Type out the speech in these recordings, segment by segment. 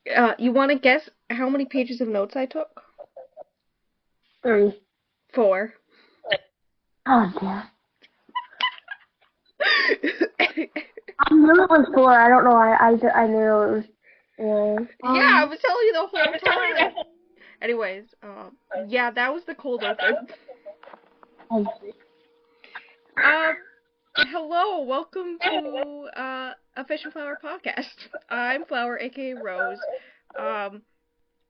You want to guess how many pages of notes I took? 3. 4. Oh, damn. I knew it was 4. I don't know why. I knew it was. Yeah. Yeah, I was telling you the whole time. Anyways, yeah, that was the cold open. I see. Um, Hello, welcome to a Fish and Flower podcast. I'm Flower, aka Rose. Um,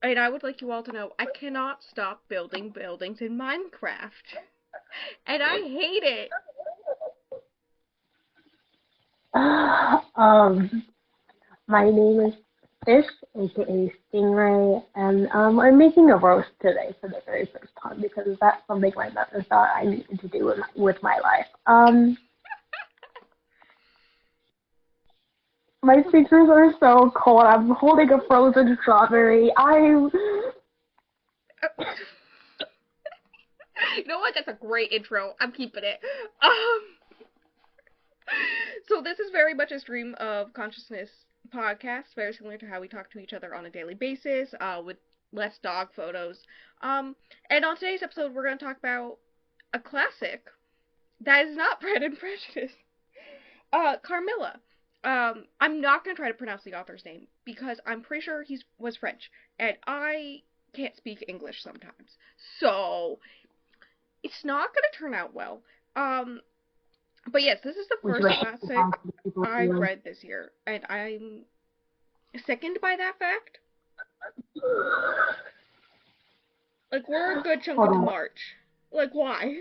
and I would like you all to know I cannot stop building buildings in Minecraft, and I hate it. um, my name is Fish, aka Stingray, and I'm making a roast today for the very first time because that's something my mother thought I needed to do with my life. My fingers are so cold. I'm holding a frozen strawberry. You know what? That's a great intro. I'm keeping it. Um, so this is very much a stream of consciousness podcast, very similar to how we talk to each other on a daily basis, with less dog photos. And on today's episode, we're going to talk about a classic that is not Pride and Prejudice. Carmilla. I'm not going to try to pronounce the author's name because I'm pretty sure he was French, and I can't speak English sometimes. So it's not going to turn out well. Um, but yes, this is the Which first way classic people I've feel. read this year, and I'm sickened by that fact. Like, we're a good chunk Hold into on. March. Like, why?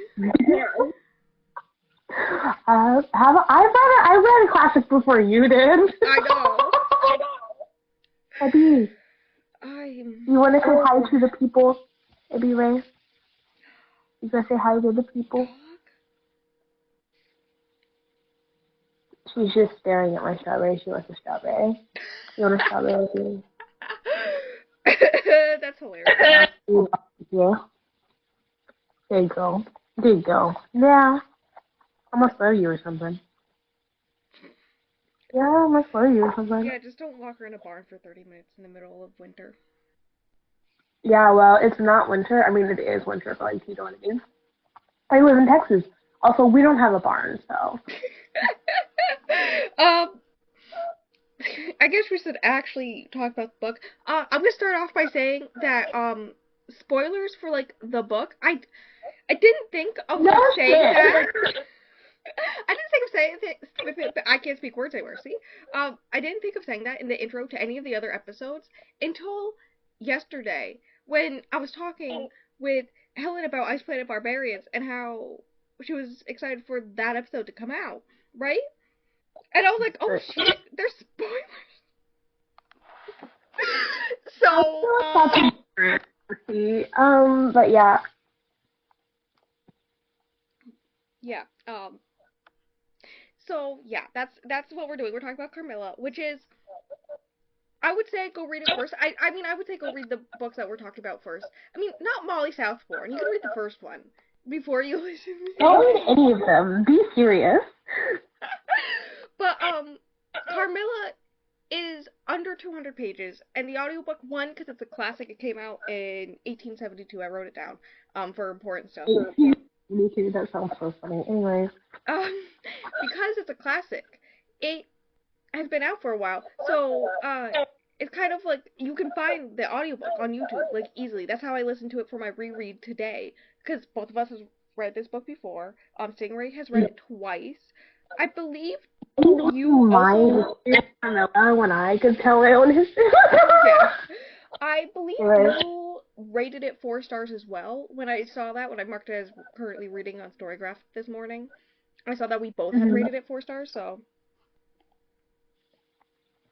I read a classic before you did. I know. Abby, I'm. you want to say hi to the people? Abby Ray, you gonna say hi to the people? Dog? She's just staring at my strawberry. She wants a strawberry. You want a strawberry? That's hilarious. Yeah. There you go. There you go. Yeah. I must love you or something. Yeah, I must love you or something. Yeah, just don't lock her in a barn for 30 minutes in the middle of winter. Yeah, well, it's not winter. I mean, it is winter, but like, you know what I mean? I live in Texas. Also, we don't have a barn, so. um, I guess we should actually talk about the book. I'm gonna start off by saying that spoilers for like the book. I didn't think of No like saying that. shit. I didn't think of saying it. I can't speak words anymore. See, I didn't think of saying that in the intro to any of the other episodes until yesterday when I was talking with Helen about Ice Planet Barbarians and how she was excited for that episode to come out, right? And I was like, oh shit, there's spoilers. I So, feel like that's interesting. But yeah. yeah. So yeah, that's what we're doing. We're talking about Carmilla, which is I would say go read it first. I mean I would say go read the books that we're talking about first. I mean not Molly Southbourne. You can read the first one before you listen to Don't me. read any of them. Be serious. But Carmilla is under 200 pages, and the audiobook one because it's a classic. It came out in 1872. I wrote it down for important stuff. Me too. That sounds so funny. Anyway. Um, because it's a classic, it has been out for a while, so it's kind of like you can find the audiobook on YouTube like easily. That's how I listened to it for my reread today, because both of us have read this book before. Stingray has read it twice. I believe you Mind also. Carmilla when I could tell it on his. Yeah, I believe Anyway. you rated it 4 stars as well. When I saw that, when I marked it as currently reading on Storygraph this morning, I saw that we both had Mhm. rated it 4 stars. So,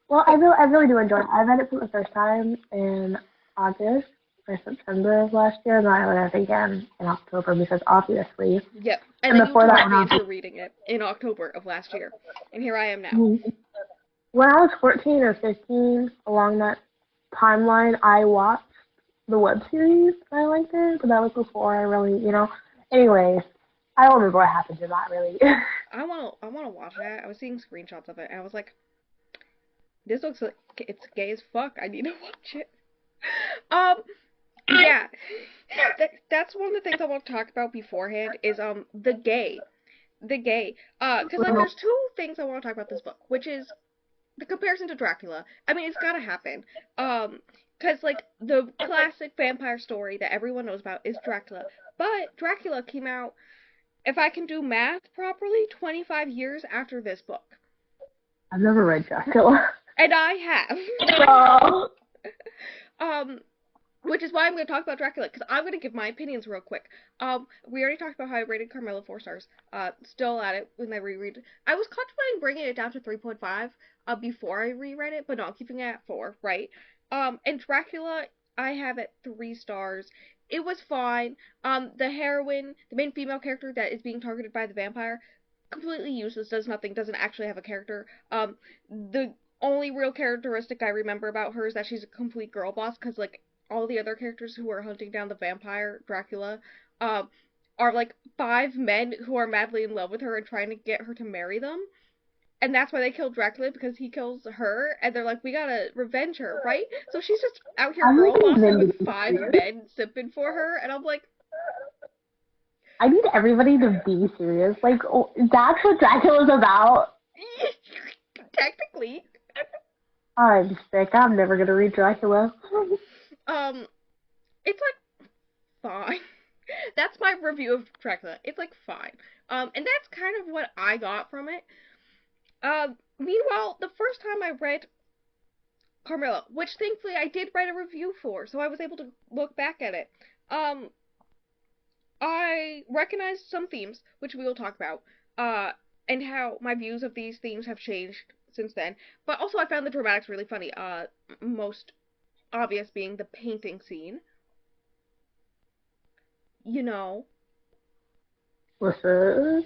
Well, but I really do enjoy it. I read it for the first time in August or September of last year, and then I read it again in October because obviously. yep. And And then you before that, talked me into reading it in October of last year, and here I am now. when I was 14 or 15, along that timeline, I watched the web series. I liked it, but that was before I really. Anyways, I don't remember what happened to that really. I wanna watch that. I was seeing screenshots of it, and I was like, This looks like it's gay as fuck. I need to watch it. Um, yeah, that's one of the things I want to talk about beforehand is the gay. Cause like there's two things I want to talk about this book, which is the comparison to Dracula. I mean, it's gotta happen. Cause like the classic vampire story that everyone knows about is Dracula, but Dracula came out, if I can do math properly, 25 years after this book, I've never read Dracula. and I have. Oh. um, Which is why I'm going to talk about Dracula, because I'm going to give my opinions real quick. We already talked about how I rated Carmilla 4 stars. Still at it when I reread. I was contemplating bringing it down to 3.5 before I reread it, but no, I'm keeping it at 4, right? And Dracula, I have at 3 stars. It was fine. The heroine, the main female character that is being targeted by the vampire, completely useless, does nothing, doesn't actually have a character. The only real characteristic I remember about her is that she's a complete girl boss, because, like, all the other characters who are hunting down the vampire Dracula um, are like 5 men who are madly in love with her and trying to get her to marry them. And that's why they killed Dracula, because he kills her, and they're like, we gotta revenge her, right? So she's just out here I'm girl bossing like, with 5 men simping for her, and I'm like, I need everybody to be serious. Like, oh, that's what Dracula's about. technically. I'm sick. I'm never gonna read Dracula. Um, it's like fine. That's my review of Dracula. It's like fine. And that's kind of what I got from it. Meanwhile, the first time I read Carmilla, which thankfully I did write a review for, so I was able to look back at it. Um, I recognized some themes, which we will talk about, and how my views of these themes have changed since then. But also, I found the dramatics really funny. Most obvious being the painting scene. You know, Listen.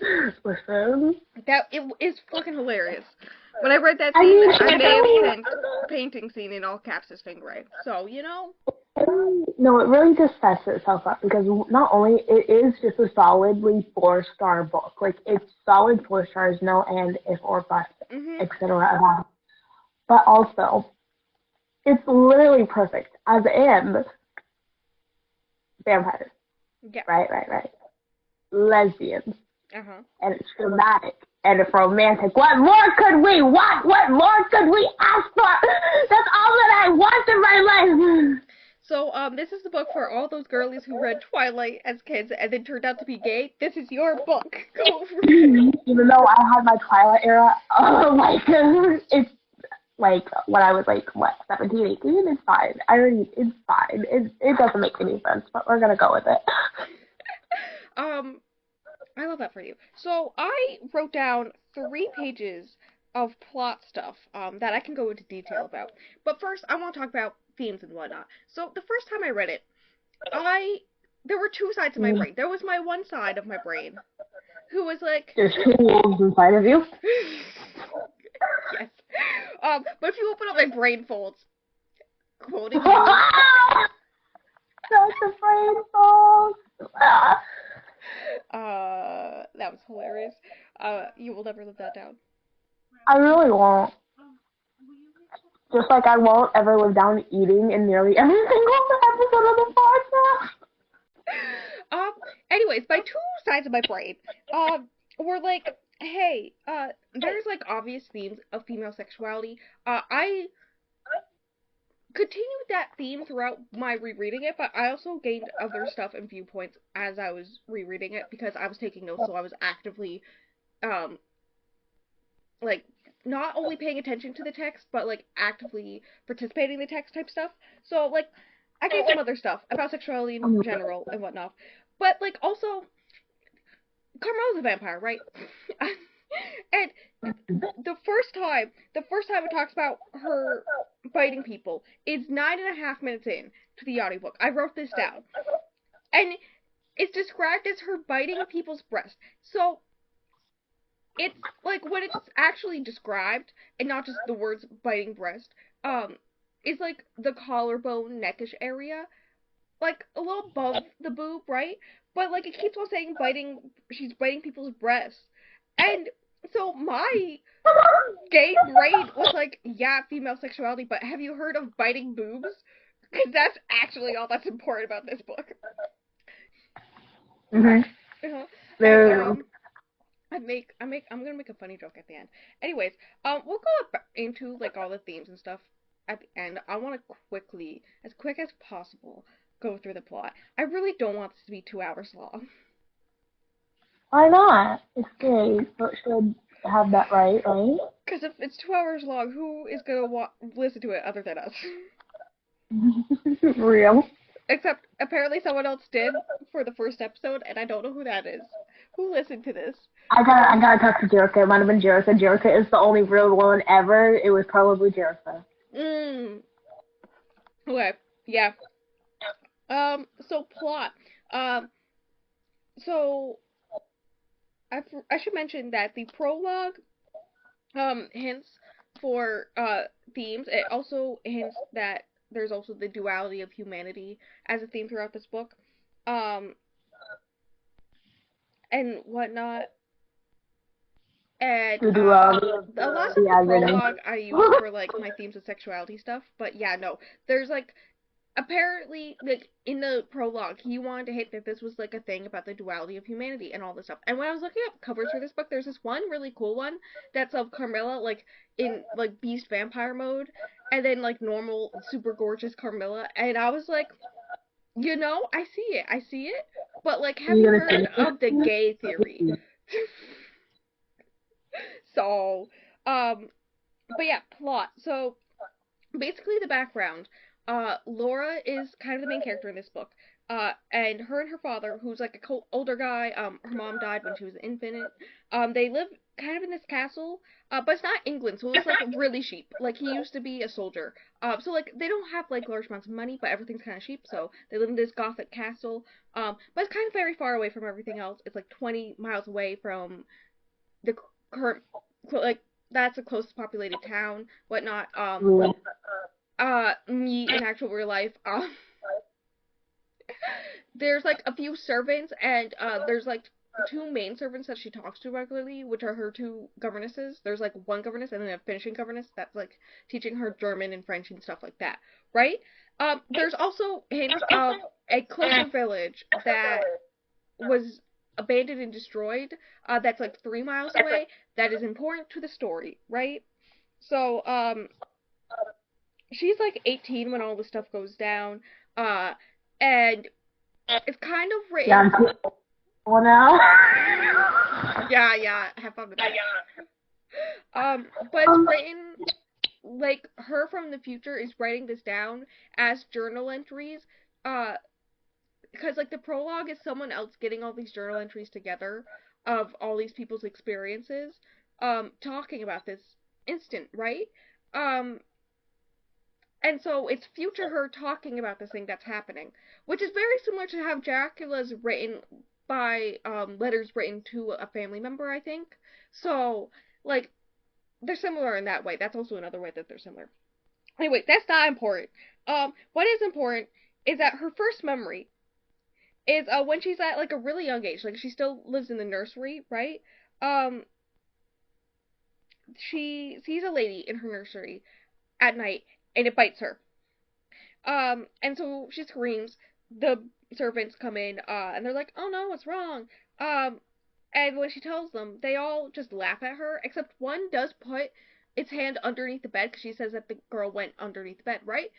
that it is fucking hilarious. When I read that I scene, mean, I may have sent painting scene in all caps to Stingray. So, you know. no, it really just sets itself up because not only it is just a solidly 4-star book, like it's solid 4 stars, no and if or but, etc. But also, it's literally perfect as in vampires. Yeah. Right. Lesbians. Uh-huh. And it's dramatic and it's romantic. What more could we want? What more could we ask for? That's all that I want in my life. So, this is the book for all those girlies who read Twilight as kids and then turned out to be gay. This is your book. Go for it. Even though I had my Twilight era, it's like when I was like, 17, 18, it's fine. It's fine. It doesn't make any sense, but we're gonna go with it. I love that for you. So, I wrote down 3 pages of plot stuff, that I can go into detail about. But first, I want to talk about themes and whatnot. So, the first time I read it, there were 2 sides of my brain. There was my one side of my brain who was like, There's 2 wolves inside of you. yes. But if you open up my brain folds, quoting you. Such a brain fold. That was hilarious. You will never live that down. I really won't. Just like I won't ever live down eating in nearly every single episode of the podcast. Anyways, my 2 sides of my brain, were like, hey, there's like obvious themes of female sexuality. I continued that theme throughout my rereading it, but I also gained other stuff and viewpoints as I was rereading it because I was taking notes, so I was actively, like, not only paying attention to the text, but, like, actively participating in the text type stuff. So, like, I gained some other stuff about sexuality in general and whatnot. But, like, also, Carmella's a vampire, right? And the first time it talks about her biting people is 9.5 minutes in to the audiobook. I wrote this down. And it's described as her biting people's breast. So, it's, like, when it's actually described, and not just the words biting breast, is, like, the collarbone, neckish area. Like, a little above the boob, right? But, like, it keeps on saying she's biting people's breasts. And So my gay brain was like, yeah, female sexuality, but have you heard of biting boobs? Because that's actually all that's important about this book. Mhm. Uh-huh. And There. I'm gonna make a funny joke at the end. Anyways, we'll go into like all the themes and stuff at the end. I want to quickly, as quick as possible, go through the plot. I really don't want this to be 2 hours long. Why not? It's gay, so it should have that right? Because if it's 2 hours long, who is gonna listen to it other than us? Real. Except apparently someone else did for the first episode, and I don't know who that is. Who listened to this? I gotta talk to Jerica. It might have been Jerica. Jerica is the only real one ever. It was probably Jerica. Mm. Okay. Yeah. So plot. Um. So I should mention that the prologue hints for themes. It also hints that there's also the duality of humanity as a theme throughout this book, um, and whatnot. And To do a lot of the the agony. prologue I use for like my themes of sexuality stuff. But yeah, no, there's like apparently like in the prologue he wanted to hit that this was like a thing about the duality of humanity and all this stuff. And when I was looking up covers for this book, there's this one really cool one that's of Carmilla like in like beast vampire mode, and then like normal super gorgeous Carmilla, and I was like, I see it, but like, have You you gonna heard see of the gay theory? it? So but yeah, plot. So basically the background, Laura is kind of the main character in this book, and her and her father, who's like a older guy, her mom died when she was an infant, they live kind of in this castle, but it's not England, so it's like really cheap. Like he used to be a soldier, so like they don't have like large amounts of money, but everything's kind of cheap, so they live in this gothic castle, but it's kind of very far away from everything else. It's like 20 miles away from the current, like that's the closest populated town, whatnot. Me in actual real life, there's like a few servants, and there's like two main servants that she talks to regularly, which are her two governesses. There's like one governess and then a finishing governess that's like teaching her German and French and stuff like that, right? There's also hints of a coastal village that was abandoned and destroyed, that's like 3 miles away, that is important to the story, right? So, she's like 18 when all this stuff goes down, uh, and it's kind of Yeah, written. I'm cool now. Yeah, have fun with that. But it's written like her from the future is writing this down as journal entries, uh, because like the prologue is someone else getting all these journal entries together of all these people's experiences, talking about this instant, right? Um, and so it's future her talking about this thing that's happening, which is very similar to how Dracula's written by letters written to a family member, I think. So like they're similar in that way. That's also another way that they're similar. Anyway, that's not important. What is important is that her first memory is when she's at like a really young age, like she still lives in the nursery, right? Um, she sees a lady in her nursery at night, and it bites her. And so she screams. The servants come in, and they're like, "Oh no, what's wrong?" Um, and when she tells them, they all just laugh at her, except one does put its hand underneath the bed because she says that the girl went underneath the bed, right?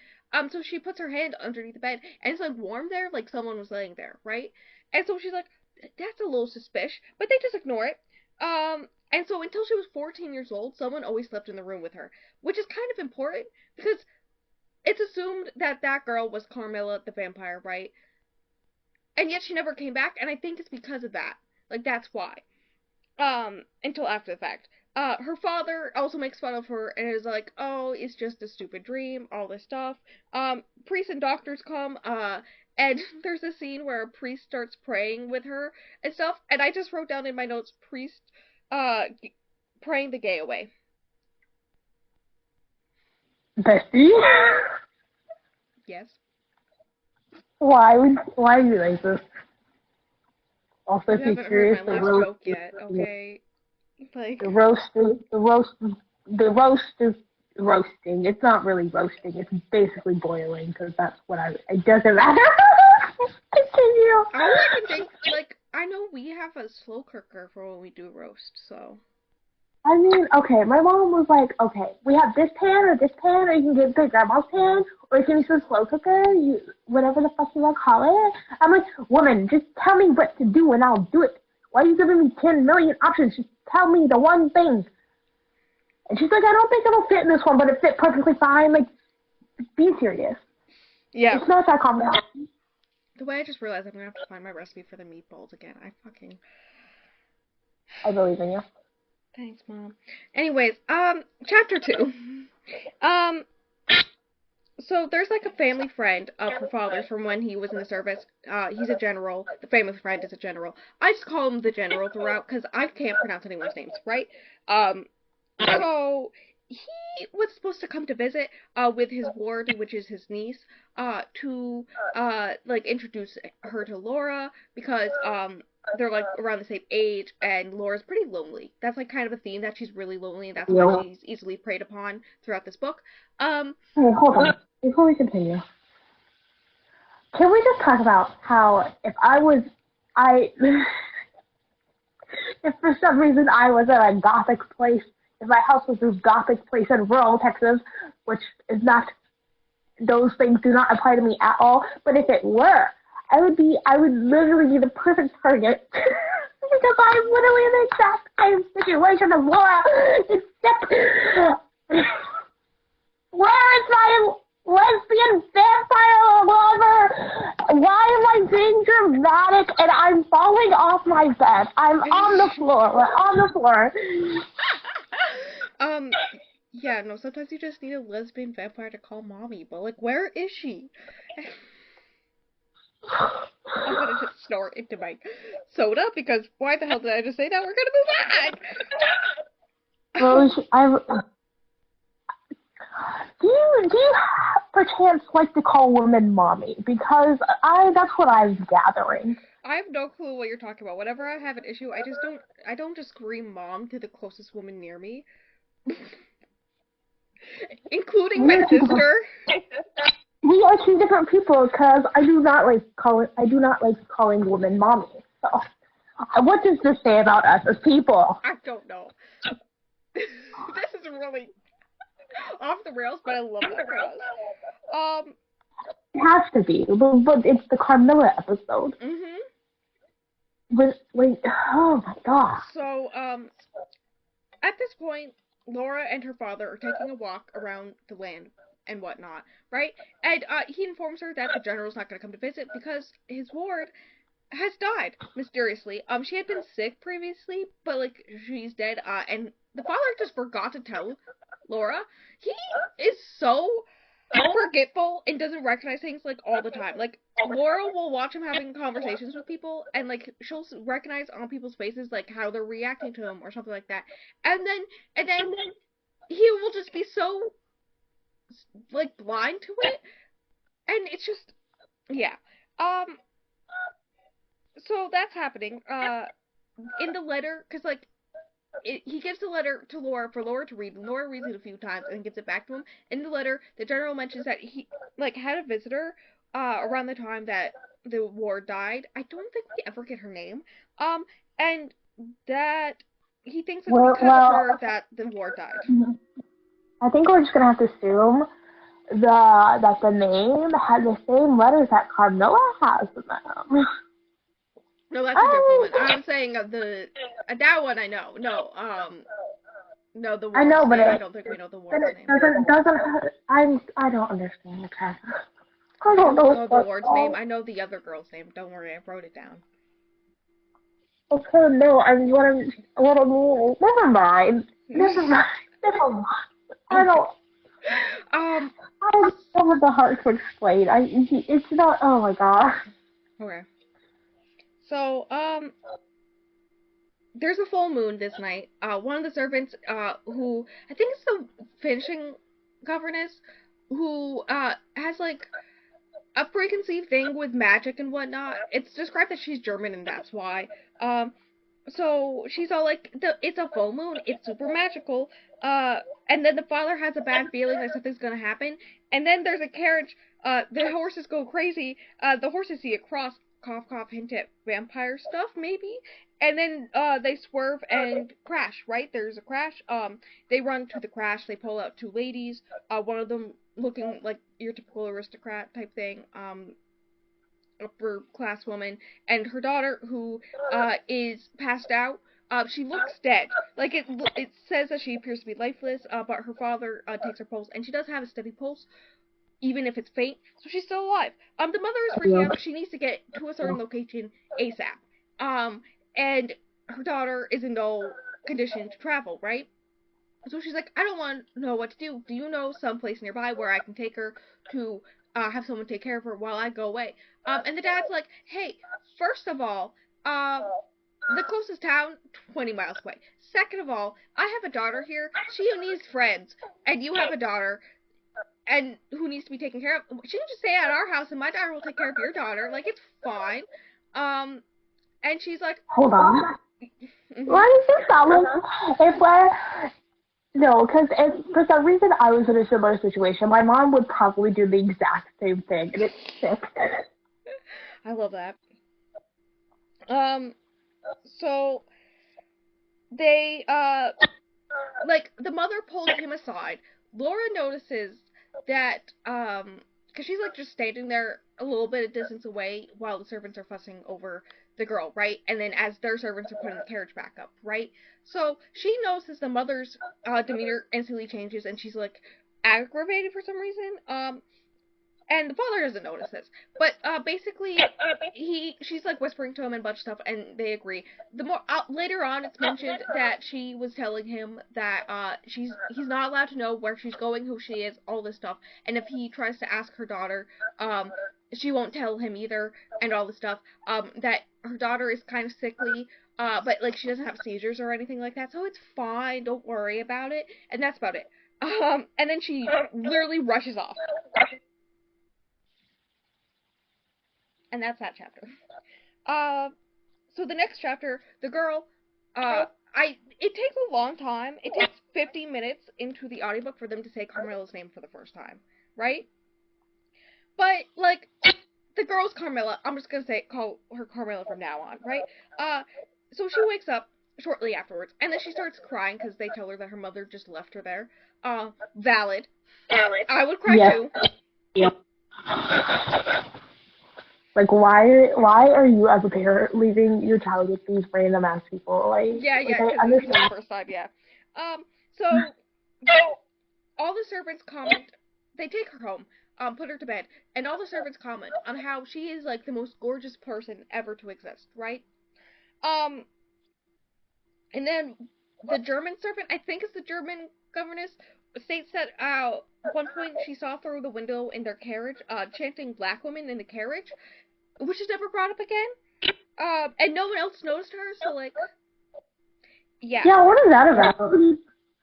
So she puts her hand underneath the bed, and it's like warm there, like someone was laying there, right? And so she's like, "That's a little suspicious," but they just ignore it. And so until she was 14 years old, someone always slept in the room with her, which is kind of important because it's assumed that that girl was Carmilla the vampire, right? And yet she never came back, and I think it's because of that. Like that's why. Until after the fact. Her father also makes fun of her and is like, "Oh, it's just a stupid dream," all this stuff. Priests and doctors come, and there's a scene where a priest starts praying with her and stuff, and I just wrote down in my notes, priest, uh, praying the gay away. Bestie? Yes. Why are you like this? Also, You if you're haven't heard curious, my like, last really, joke yet, okay? Like, The roasting. It's not really roasting. It's basically boiling because that's what it doesn't matter. Continue. all I can think, like, I know we have a slow cooker for when we do roast, so. I mean, okay, my mom was like, okay, we have this pan or this pan, or you can get the grandma's pan, or you can use the slow cooker, whatever the fuck you want to call it. I'm like, woman, just tell me what to do and I'll do it. Why are you giving me 10 million options? Just tell me the one thing. And she's like, I don't think it'll fit in this one, but it fit perfectly fine. Like, be serious. Yeah. It's not that complex. The way I just realized I'm gonna have to find my recipe for the meatballs again. I believe in you. Thanks, Mom. Anyways, chapter 2. Um, so there's like a family friend of her father's from when he was in the service. He's a general. The family friend is a general. I just call him the general throughout because I can't pronounce anyone's names, right? So he was supposed to come to visit with his ward, which is his niece, to like introduce her to Laura because they're like around the same age and Laura's pretty lonely. That's like kind of a theme that she's really lonely and that's why she's easily preyed upon throughout this book. Hey, hold on. Before we continue, can we just talk about how if for some reason I was at a gothic place, if my house was this gothic place in rural Texas, which is not, those things do not apply to me at all, but if it were, I would literally be the perfect target. Because I'm literally in the exact same situation as Laura, except, where is my lesbian vampire lover? Why am I being dramatic and I'm falling off my bed? I'm on the floor. We're on the floor. Yeah, no, sometimes you just need a lesbian vampire to call mommy, but like, where is she? I'm gonna just snort into my soda because why the hell did I just say that? We're gonna move on! Do you perchance like to call women mommy? Because that's what I'm gathering. I have no clue what you're talking about. Whenever I have an issue, I don't just scream mom to the closest woman near me. Including my sister. We are two different people because I do not like calling women mommy. So, what does this say about us as people? I don't know. This is really off the rails, but I love that for us. It has to be, but it's the Carmilla episode. Mhm. Wait, oh my god. So, at this point, Laura and her father are taking a walk around the land and whatnot, right? And he informs her that the general's not going to come to visit because his ward has died mysteriously. She had been sick previously, but like she's dead. And the father just forgot to tell Laura. He is so forgetful and doesn't recognize things like all the time. Like Laura will watch him having conversations with people, and like she'll recognize on people's faces like how they're reacting to him or something like that. And then he will just be so like blind to it, and it's just yeah. So that's happening. In the letter, because like he gives the letter to Laura for Laura to read. And Laura reads it a few times and gives it back to him. In the letter, the general mentions that he like had a visitor around the time that the war died. I don't think we ever get her name. And that he thinks it's because of her that the war died. I think we're just gonna have to assume that the name had the same letters that Carmilla has in them. No, that's a different one. I'm saying that one I know. No, no, the war. I know, but I don't think we know the war's name. I don't understand the cat. I don't know the ward's name. I know the other girl's name. Don't worry, I wrote it down. Okay, no, what I mean. Never mind. I don't. I don't have the heart to explain. It's not. Oh my god. Okay. So, there's a full moon this night. One of the servants, who I think is the finishing governess, who has like a preconceived thing with magic and whatnot. It's described that she's German and that's why. so she's all like, it's a full moon, it's super magical, and then the father has a bad feeling that something's gonna happen, and then there's a carriage, the horses go crazy, the horses see a cross, cough cough, hint at vampire stuff, maybe, and then, they swerve and crash, right? There's a crash, they run to the crash, they pull out two ladies, one of them looking like your typical aristocrat type thing, upper class woman, and her daughter who is passed out. She looks dead. Like it says that she appears to be lifeless. But her father takes her pulse, and she does have a steady pulse, even if it's faint. So she's still alive. The mother is freaking out because she needs to get to a certain location ASAP. And her daughter is in no condition to travel, right? So she's like, I don't want to know what to do. Do you know some place nearby where I can take her to have someone take care of her while I go away? And the dad's like, hey, first of all, the closest town, 20 miles away. Second of all, I have a daughter here. She needs friends. And you have a daughter and who needs to be taken care of. She can just stay at our house and my daughter will take care of your daughter. Like, it's fine. And she's like, Hold on. mm-hmm. Why does this sound like if we're no, because for some reason I was in a similar situation. My mom would probably do the exact same thing, and it's sick. I love that. So they, like, the mother pulled him aside. Laura notices that, because she's, like, just standing there a little bit of distance away while the servants are fussing over the girl, right? And then as their servants are putting the carriage back up, right? So she notices the mother's, demeanor instantly changes, and she's, like, aggravated for some reason. And the father doesn't notice this, but basically, she's like whispering to him and a bunch of stuff, and they agree. The more later on, it's mentioned that she was telling him that he's not allowed to know where she's going, who she is, all this stuff, and if he tries to ask her daughter, she won't tell him either, and all this stuff. That her daughter is kind of sickly, but like she doesn't have seizures or anything like that, so it's fine. Don't worry about it, and that's about it. And then she literally rushes off. And that's that chapter. So the next chapter, the girl, it takes a long time. It takes 50 minutes into the audiobook for them to say Carmilla's name for the first time, right? But, like, the girl's Carmilla. I'm just gonna call her Carmilla from now on, right? So she wakes up shortly afterwards, and then she starts crying because they tell her that her mother just left her there. Valid. I would cry too. Yep. Like, why are you as a parent leaving your child with these random ass people? Yeah, because this is the first time, yeah. So all the servants comment. They take her home, put her to bed, and all the servants comment on how she is like the most gorgeous person ever to exist, right? And then the German servant, I think it's the German governess, states that at one point she saw through the window in their carriage, chanting "Black women" in the carriage, which is never brought up again. And no one else noticed her, so like, yeah. Yeah, what is that about?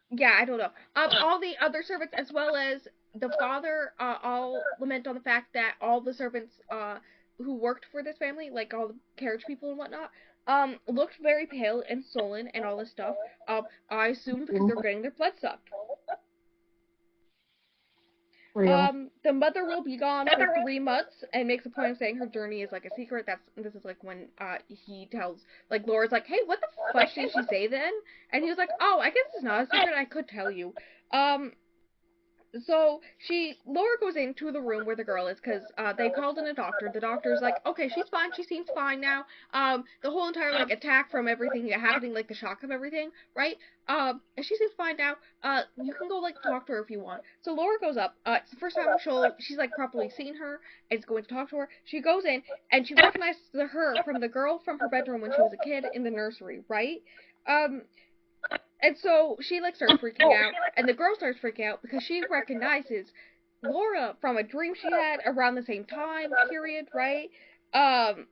Yeah, I don't know. All the other servants, as well as the father, all lament on the fact that all the servants, who worked for this family, like all the carriage people and whatnot, looked very pale and sullen and all this stuff. I assume because they're getting their blood sucked. The mother will be gone for 3 months and makes a point of saying her journey is like a secret. This is like when he tells, like, Laura's like, hey, what the fuck did she say then? And he was like, oh, I guess it's not a secret, I could tell you. So Laura goes into the room where the girl is because they called in a doctor. The doctor's like, okay, she's fine. She seems fine now. The whole entire like attack from everything happening, like the shock of everything, right? And she seems fine now. You can go like talk to her if you want. So Laura goes up. It's the first time she's like properly seen her and is going to talk to her. She goes in and she recognizes her from the girl from her bedroom when she was a kid in the nursery, right? And so she like starts freaking out, and the girl starts freaking out because she recognizes Laura from a dream she had around the same time period, right? And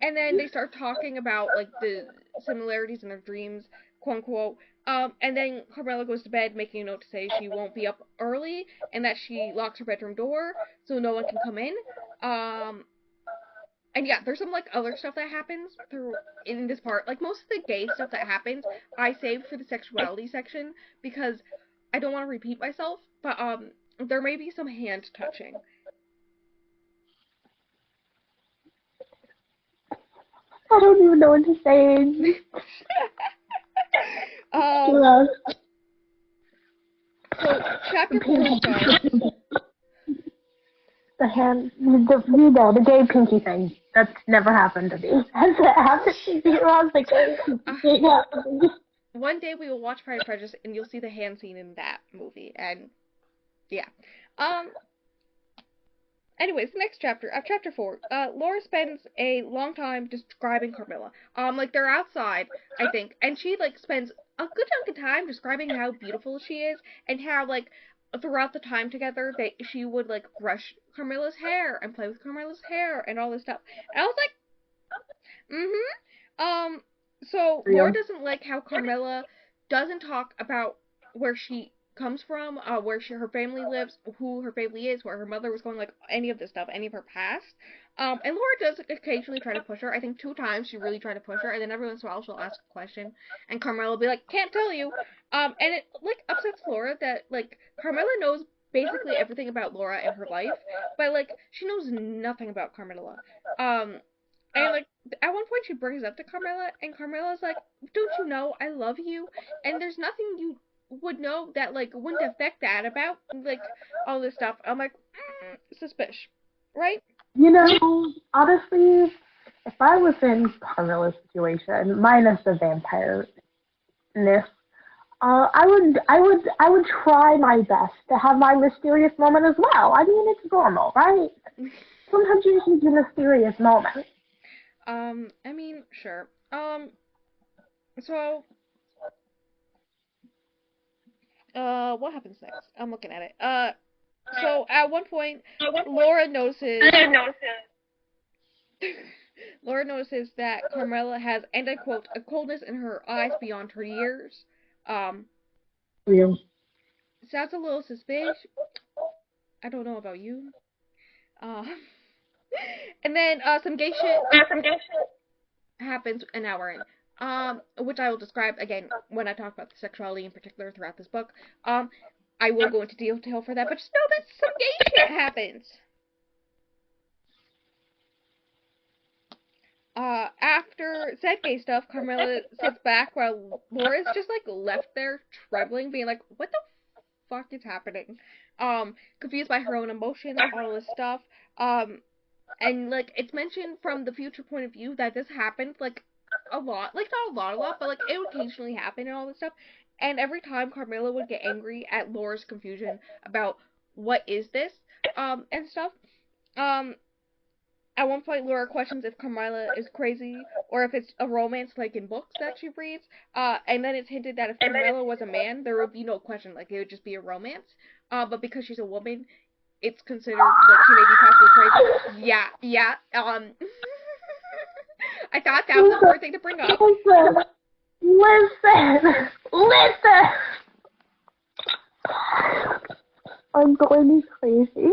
then they start talking about like the similarities in their dreams, quote unquote. And then Carmilla goes to bed, making a note to say she won't be up early, and that she locks her bedroom door so no one can come in. And yeah, there's some like other stuff that happens through in this part. Like most of the gay stuff that happens, I saved for the sexuality section because I don't want to repeat myself. But there may be some hand touching. I don't even know what to say. um. So chapter 4 starts. The hand, the gay pinky thing. That's never happened to me. Has it happened to you? I was like, One day we will watch Pride and Prejudice, and you'll see the hand scene in that movie. And yeah. Um. Anyways, next chapter, chapter 4. Laura spends a long time describing Carmilla. Like they're outside, I think, and she like spends a good chunk of time describing how beautiful she is and how like throughout the time together she would like brush Carmilla's hair and play with Carmilla's hair and all this stuff. And I was like, mm-hmm. So Laura doesn't like how Carmilla doesn't talk about where she comes from, where her family lives, who her family is, where her mother was going, like any of this stuff, any of her past. And Laura does occasionally try to push her. I think 2 times she really tried to push her, and then every once in a while she'll ask a question, and Carmilla will be like, "Can't tell you." And it like upsets Laura that like Carmilla knows basically everything about Laura and her life, but like she knows nothing about Carmilla. And like at one point she brings up to Carmilla, and Carmilla's like, "Don't you know I love you? And there's nothing you would know that like wouldn't affect that about like all this stuff." I'm like, suspicious, right? you know, honestly, if I was in Carmilla's situation, minus the vampire-ness, I would try my best to have my mysterious moment as well. I mean, it's normal, right? Sometimes you just need a mysterious moment. I mean, sure. So, what happens next? I'm looking at it. So at one point, Laura notices. Laura notices that Carmilla has, and I quote, a coldness in her eyes beyond her years. Um, Yeah. Sounds a little suspicious. I don't know about you. Uh, and then some gay shit happens an hour in. Which I will describe again when I talk about the sexuality in particular throughout this book. I will go into detail for that, but just know that some gay shit happens. After said gay stuff, Carmilla sits back while Laura's just like left there trembling, being like, "What the fuck is happening?" Confused by her own emotions, all this stuff. And like it's mentioned from the future point of view that this happened like a lot, like not a lot, but like it would occasionally happen and all this stuff. And every time Carmilla would get angry at Laura's confusion about what is this, and stuff. Um, at one point, Laura questions if Carmilla is crazy or if it's a romance like in books that she reads. And then it's hinted that if Carmilla was a man, there would be no question, like it would just be a romance. But because she's a woman, it's considered like she may be possibly crazy. Yeah. I thought that was a important thing to bring up. Listen. I'm going crazy.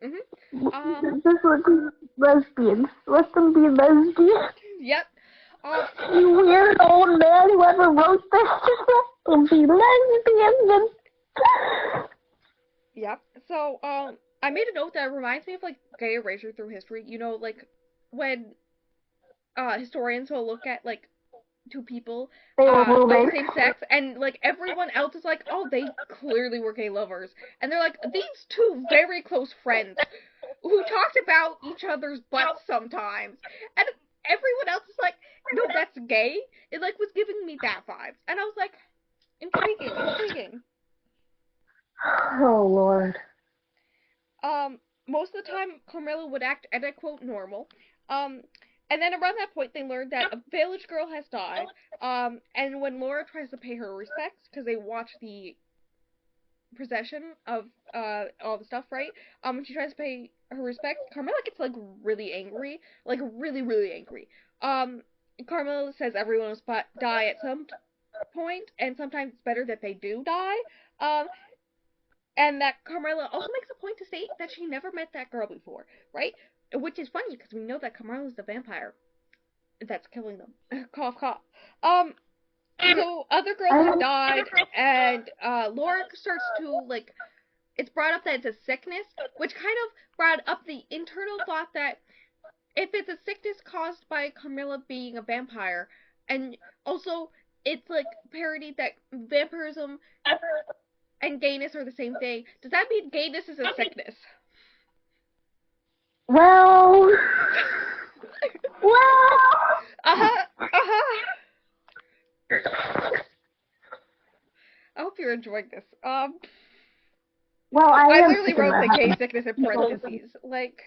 Just look at lesbians. Let them be lesbians. Yep. You weird old man, whoever wrote this, just let them be lesbians. Yep. So, I made a note that reminds me of like gay erasure through history. You know, like when historians will look at like two people of the same sex, and like everyone else is like, oh, they clearly were gay lovers, and they're like, these two very close friends who talked about each other's butts sometimes, and everyone else is like, no, that's gay. It like was giving me that vibe, and I was like, intriguing. Oh Lord. Most of the time, Carmilla would act, and I quote, normal. And then around that point, they learned that a village girl has died. And when Laura tries to pay her respects, because they watch the procession of all the stuff, right? When she tries to pay her respects, Carmilla gets like really angry, like really angry. Carmilla says everyone must die at some point, and sometimes it's better that they do die. And that Carmilla also makes a point to state that she never met that girl before, right? which is funny because we know that Carmilla's the vampire that's killing them. Cough, cough. Um, so other girls have died, and Laura starts to like. It's brought up that it's a sickness, which kind of brought up the internal thought that if it's a sickness caused by Carmilla being a vampire, and also it's like parodied that vampirism and gayness are the same thing, does that mean gayness is a sickness? Well, well. Uh-huh, uh-huh. I hope you're enjoying this. Well, I am literally wrote the gay sickness in parentheses. Like,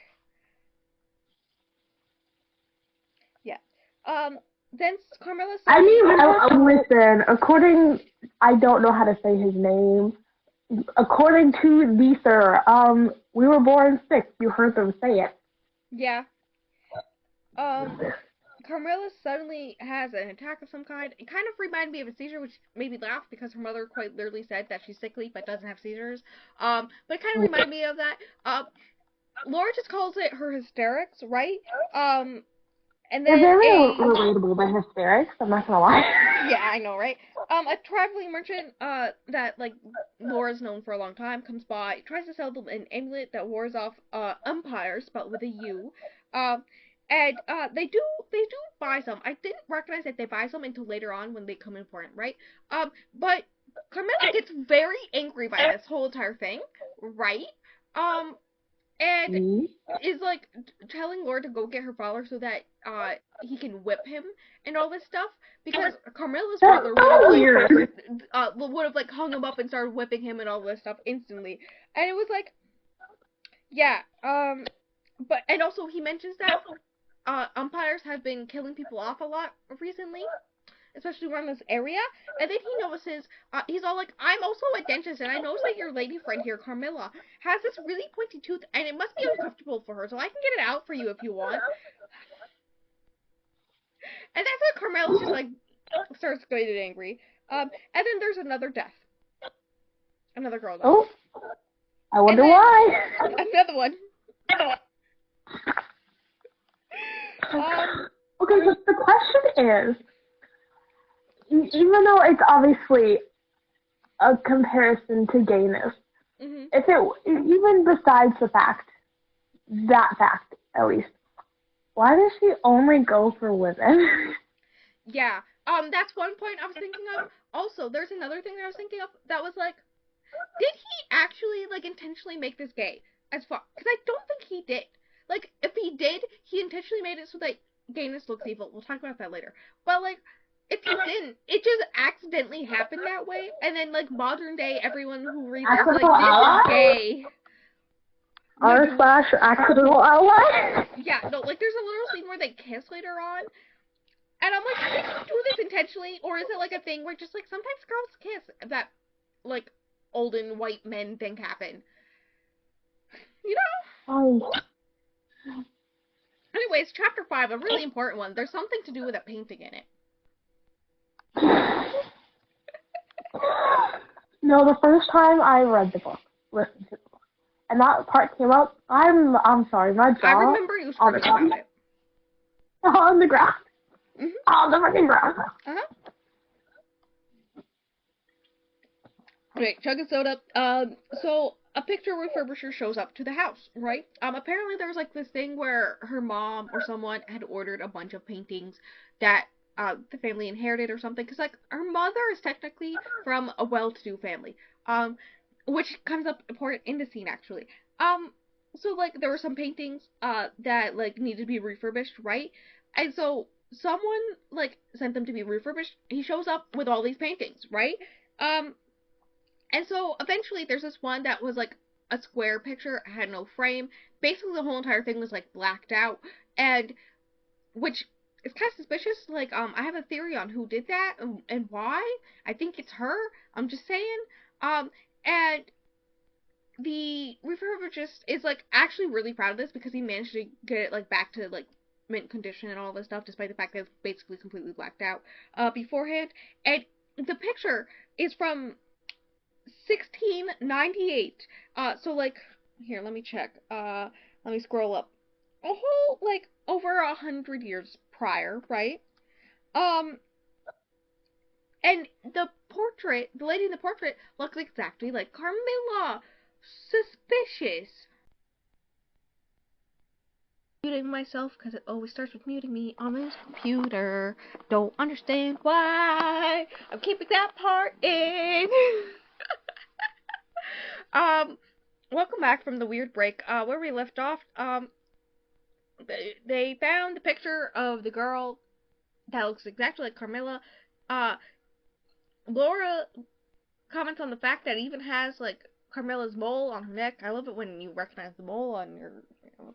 yeah. Then Carmilla says... I mean, listen, I don't know how to say his name. According to Lisa, we were born sick. You heard them say it. Yeah. Carmilla suddenly has an attack of some kind. It kind of reminded me of a seizure, which made me laugh because her mother quite literally said that she's sickly but doesn't have seizures. But it kind of reminded me of that. Laura just calls it her hysterics, right? And then they're very relatable, the hysterics. I'm not gonna lie. Yeah, I know, right? A traveling merchant, that like Laura's known for a long time, comes by, tries to sell them an amulet that wars off umpire, spelled with a U. And they do buy some. I didn't recognize that they buy some until later on when they come important, right? But Carmilla gets very angry by this whole entire thing, right? And is like telling Laura to go get her father so that he can whip him and all this stuff because Carmilla's father would have like hung him up and started whipping him and all this stuff instantly, and it was like, yeah, but and also he mentions that umpires have been killing people off a lot recently, especially around this area. And then he notices, he's all like, I'm also a dentist, and I notice that your lady friend here, Carmilla, has this really pointy tooth, and it must be uncomfortable for her, so I can get it out for you if you want. And that's when Carmilla's just like, starts getting angry. And then there's another death. Another girl dies. Oh, I wonder why. Another one. Okay, so the question is, even though it's obviously a comparison to gayness, if it, even besides that fact at least, why does she only go for women? Yeah, that's one point I was thinking of. Also, there's another thing that I was thinking of that was like, did he actually like intentionally make this gay? As far, because I don't think he did. Like, if he did, he intentionally made it so that gayness looks evil. We'll talk about that later. But like, if he didn't, it just accidentally happened that way, and then like modern day, everyone who reads it is like, this is gay. R/accidental ally? Yeah, no, like there's a little scene where they kiss later on, and I'm like, did he do this intentionally, or is it like a thing where just like sometimes girls kiss that like olden white men think happen? You know? Anyways, chapter 5, a really important one. There's something to do with a painting in it. No, the first time I read the book, listened to the book, and that part came up, I'm sorry, my jaw. I remember you screaming about it. On the ground. Mm-hmm. On the fucking ground. Okay, chugging soda. So a picture refurbisher shows up to the house, right? Apparently there was like this thing where her mom or someone had ordered a bunch of paintings that the family inherited or something, because like her mother is technically from a well-to-do family, which comes up important in the scene actually. So like there were some paintings that like needed to be refurbished, right? And so someone like sent them to be refurbished. He shows up with all these paintings, right? And so eventually there's this one that was like a square picture, had no frame. Basically the whole entire thing was like blacked out, and which is kind of suspicious. Like I have a theory on who did that and why. I think it's her. I'm just saying. And the refurbished is like actually really proud of this because he managed to get it like back to like mint condition and all this stuff, despite the fact that it's basically completely blacked out beforehand. And the picture is from 1698. So like, here, let me check. Let me scroll up. a whole, like, over 100 years prior, right? Um, and the lady in the portrait looks exactly like Carmilla. Suspicious. Muting myself because it always starts with muting me on this computer. Don't understand why. I'm keeping that part in. Welcome back from the weird break. Where we left off, they found the picture of the girl that looks exactly like Carmilla. Uh, Laura comments on the fact that it even has, like, Carmilla's mole on her neck. I love it when you recognize the mole on your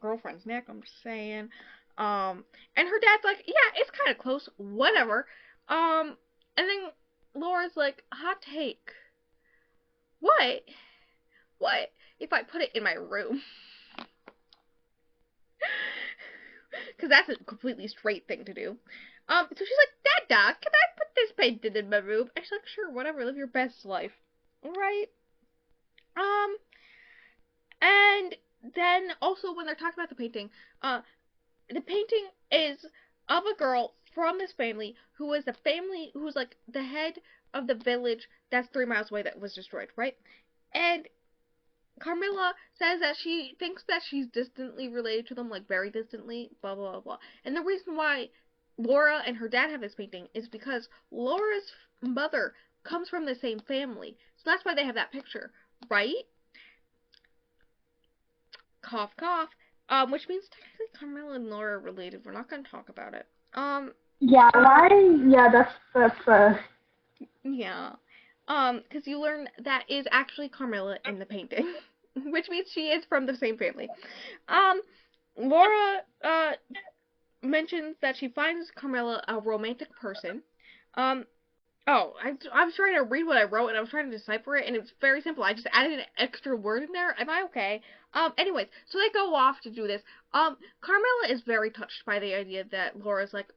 girlfriend's neck, I'm just saying. And her dad's like, yeah, it's kind of close, whatever. And then Laura's like, hot take. What? What if I put it in my room? Because that's a completely straight thing to do. So she's like, Dada, can I put this painting in my room? And she's like, sure, whatever, live your best life. Alright. And then also when they're talking about the painting is of a girl from this family who's like the head of the village that's 3 miles away that was destroyed, right? And Carmilla says that she thinks that she's distantly related to them, like very distantly, blah, blah, blah, blah. And the reason why Laura and her dad have this painting is because Laura's mother comes from the same family. So that's why they have that picture, right? Cough, cough. Which means technically Carmilla and Laura are related. We're not going to talk about it. Yeah, why? Yeah, Yeah. Because you learn that is actually Carmilla in the painting. Which means she is from the same family. Laura, mentions that she finds Carmilla a romantic person. Oh, I was trying to read what I wrote, and I was trying to decipher it, and it's very simple. I just added an extra word in there. Am I okay? Anyways, so they go off to do this. Carmilla is very touched by the idea that Laura's, like,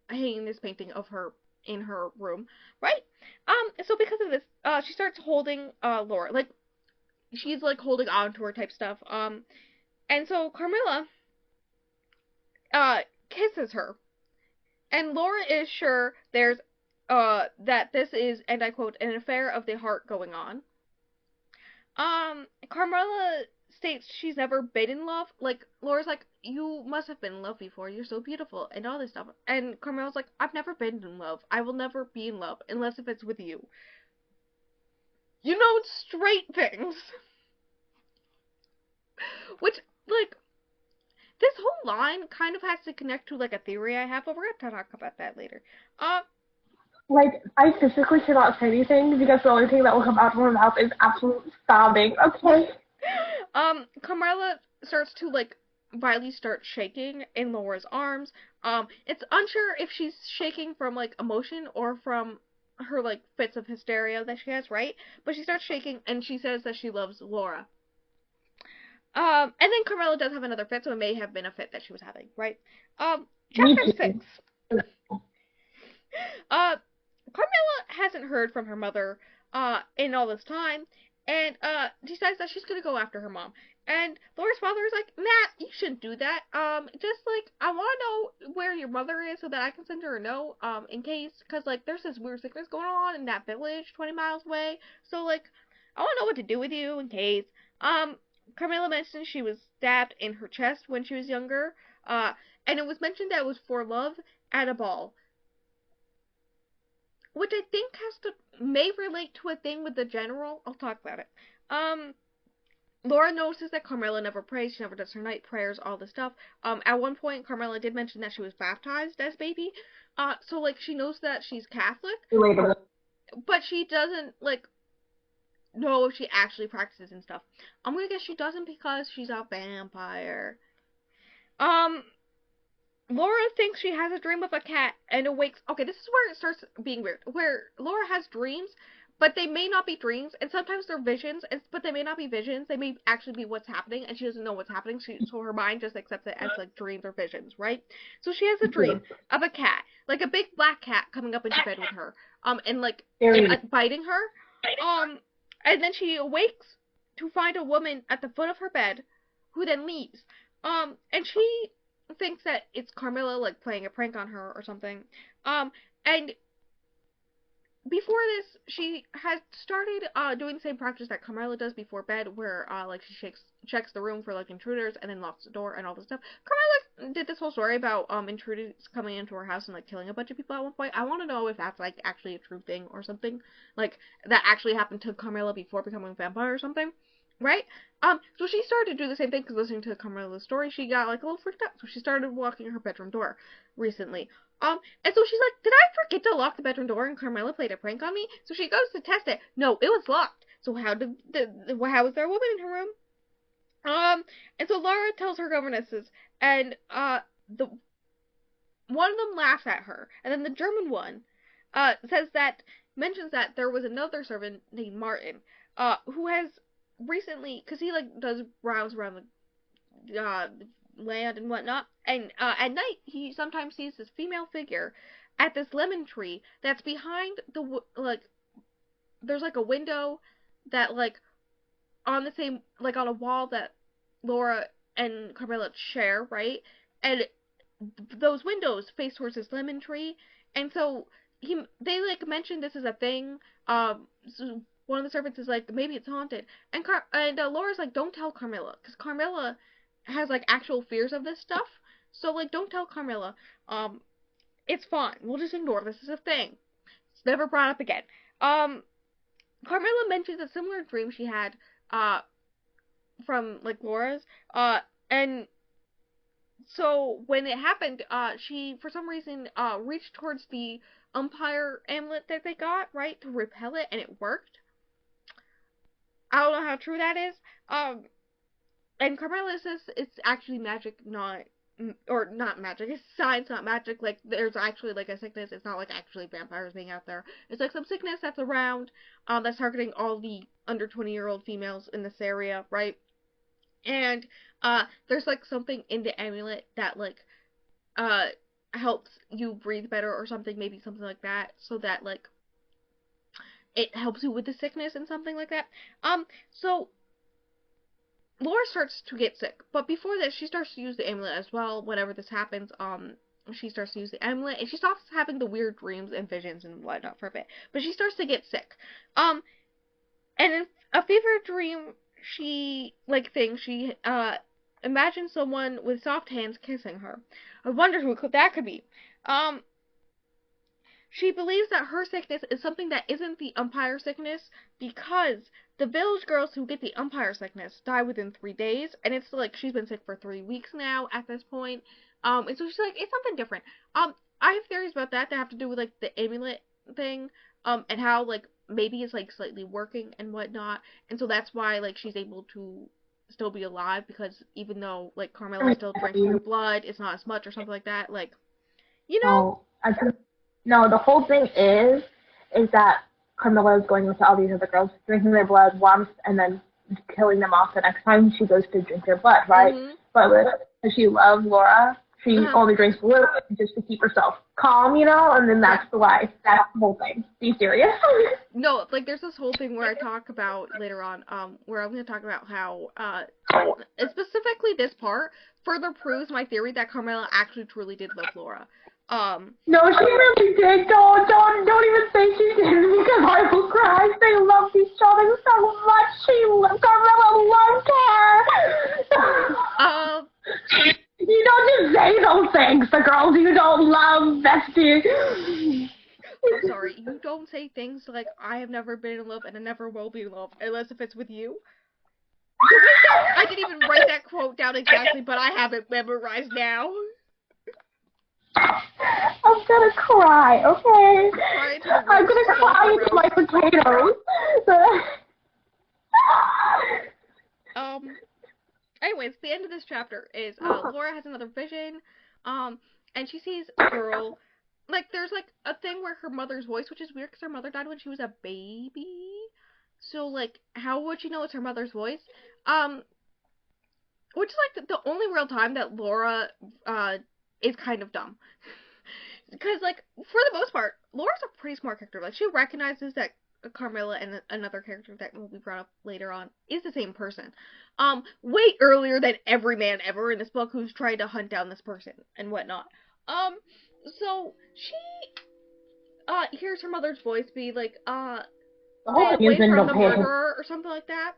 hanging this painting of her in her room, right? So because of this, she starts holding, Laura. Like, she's, like, holding on to her type stuff. And so Carmilla, kisses her. And Laura is sure there's that this is, and I quote, an affair of the heart going on. Carmilla states she's never been in love. Like, Laura's like, you must have been in love before, you're so beautiful, and all this stuff. And Carmilla's like, I've never been in love. I will never be in love, unless if it's with you. You know, straight things. Which, like, this whole line kind of has to connect to, like, a theory I have, but we're gonna talk about that later. like, I physically cannot say anything because the only thing that will come out of my mouth is absolute sobbing, okay? Carmilla starts to, like, violently start shaking in Laura's arms. It's unsure if she's shaking from, like, emotion or from her, like, fits of hysteria that she has, right? But she starts shaking, and she says that she loves Laura. And then Carmilla does have another fit, so it may have been a fit that she was having, right? Chapter 6. Carmilla hasn't heard from her mother, in all this time, and, decides that she's gonna go after her mom. And Laura's father is like, Matt, you shouldn't do that. Just, like, I wanna know where your mother is so that I can send her a note, in case, cause, like, there's this weird sickness going on in that village 20 miles away, so, like, I wanna know what to do with you in case. Carmilla mentioned she was stabbed in her chest when she was younger, and it was mentioned that it was for love at a ball. Which I think may relate to a thing with the general. I'll talk about it. Laura notices that Carmilla never prays, she never does her night prayers, all this stuff. At one point, Carmilla did mention that she was baptized as baby. So, like, she knows that she's Catholic. Relatable. But she doesn't, like, know if she actually practices and stuff. I'm gonna guess she doesn't because she's a vampire. Laura thinks she has a dream of a cat and awakes. Okay, this is where it starts being weird. Where Laura has dreams, but they may not be dreams, and sometimes they're visions, but they may not be visions. They may actually be what's happening, and she doesn't know what's happening, so her mind just accepts it as, like, dreams or visions, right? So she has a dream of a cat, like a big black cat coming up into bed with her, and, like, biting her. And then she awakes to find a woman at the foot of her bed, who then leaves. And she thinks that it's Carmilla, like, playing a prank on her or something. And before this, she had started doing the same practice that Carmilla does before bed, where like she checks the room for like intruders and then locks the door and all this stuff. Carmilla did this whole story about intruders coming into her house and like killing a bunch of people at one point. I want to know if that's like actually a true thing or something, like that actually happened to Carmilla before becoming a vampire or something, right? So she started to do the same thing because listening to Carmilla's story, she got like a little freaked out. So she started walking her bedroom door recently. And so she's like, did I forget to lock the bedroom door and Carmilla played a prank on me? So she goes to test it. No, it was locked. So how was there a woman in her room? And so Laura tells her governesses, and the one of them laughs at her, and then the German one, mentions that there was another servant named Martin, who has recently, because he like does rounds around the land and whatnot, and at night he sometimes sees this female figure at this lemon tree that's behind like there's like a window that like on the same like on a wall that Laura and Carmilla share, right? And those windows face towards this lemon tree, and so they like mention this is a thing. So one of the servants is like, maybe it's haunted, and Laura's like, don't tell Carmilla, because Carmilla has like actual fears of this stuff. So like, don't tell Carmilla. It's fine. We'll just ignore this is a thing. It's never brought up again. Carmilla mentions a similar dream she had from like Laura's. And so when it happened, she for some reason reached towards the umpire amulet that they got, right, to repel it, and it worked. I don't know how true that is. And Carmilla says it's actually magic, not magic. It's science, not magic. Like there's actually like a sickness. It's not like actually vampires being out there. It's like some sickness that's around, that's targeting all the under 20-year-old females in this area, right? And there's like something in the amulet that like helps you breathe better or something, maybe something like that, so that like it helps you with the sickness and something like that. So Laura starts to get sick, but before this, she starts to use the amulet as well. Whenever this happens, she starts to use the amulet, and she stops having the weird dreams and visions and whatnot for a bit. But she starts to get sick. And in a fever dream, she imagines someone with soft hands kissing her. I wonder who that could be. She believes that her sickness is something that isn't the umpire sickness because the village girls who get the umpire sickness die within 3 days, and it's like she's been sick for 3 weeks now at this point. And so she's like, it's something different. I have theories about that have to do with like the amulet thing, and how like maybe it's like slightly working and whatnot, and so that's why like she's able to still be alive, because even though like Carmilla still drinking her blood, it's not as much or something like that. Like, you know. No, the whole thing is that Carmilla is going with all these other girls, drinking their blood once, and then killing them off the next time she goes to drink their blood, right? Mm-hmm. But because she loves Laura, she only drinks a little bit just to keep herself calm, and then that's the life. That's the whole thing. Be serious. No, like there's this whole thing where I talk about later on, where I'm going to talk about how, specifically this part further proves my theory that Carmilla actually truly did love Laura. No, she really did. Don't even say she didn't, because I will cry. They loved each other so much. Carmilla loved her. You don't just say those things to girls you don't love, bestie. I'm sorry, you don't say things like, I have never been in love and I never will be in love, unless if it's with you. I didn't even write that quote down exactly, but I have it memorized now. I'm gonna cry, okay? I'm gonna cry into my potatoes. Anyways, the end of this chapter is Laura has another vision, and she sees a girl. Like, there's like a thing where her mother's voice, which is weird because her mother died when she was a baby. So like, how would she know it's her mother's voice? Which is like the only real time that Laura is kind of dumb. Because, like, for the most part, Laura's a pretty smart character. Like, she recognizes that Carmilla and another character that will be brought up later on is the same person. Way earlier than every man ever in this book who's trying to hunt down this person and whatnot. So she hears her mother's voice be like, The whole stay thing is away in from don't the pay attention. murderer or something like that.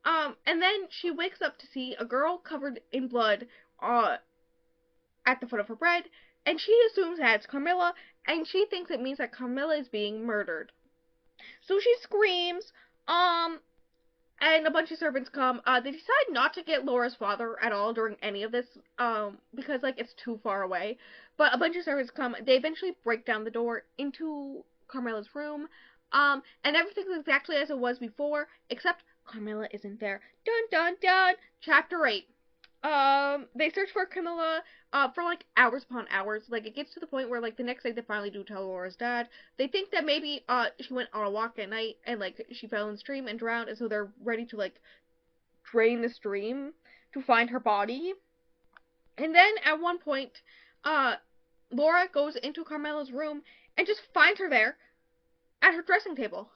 And then she wakes up to see a girl covered in blood, at the foot of her bed, and she assumes that it's Carmilla, and she thinks it means that Carmilla is being murdered. So she screams, and a bunch of servants come. They decide not to get Laura's father at all during any of this, because, like, it's too far away. But a bunch of servants come. They eventually break down the door into Carmilla's room, and everything's exactly as it was before, except Carmilla isn't there. Dun dun dun! Chapter 8. They search for Camilla, for like hours upon hours. Like, it gets to the point where, like, the next day they finally do tell Laura's dad. They think that maybe, she went on a walk at night and, like, she fell in the stream and drowned, and so they're ready to, like, drain the stream to find her body. And then at one point, Laura goes into Carmilla's room and just finds her there at her dressing table.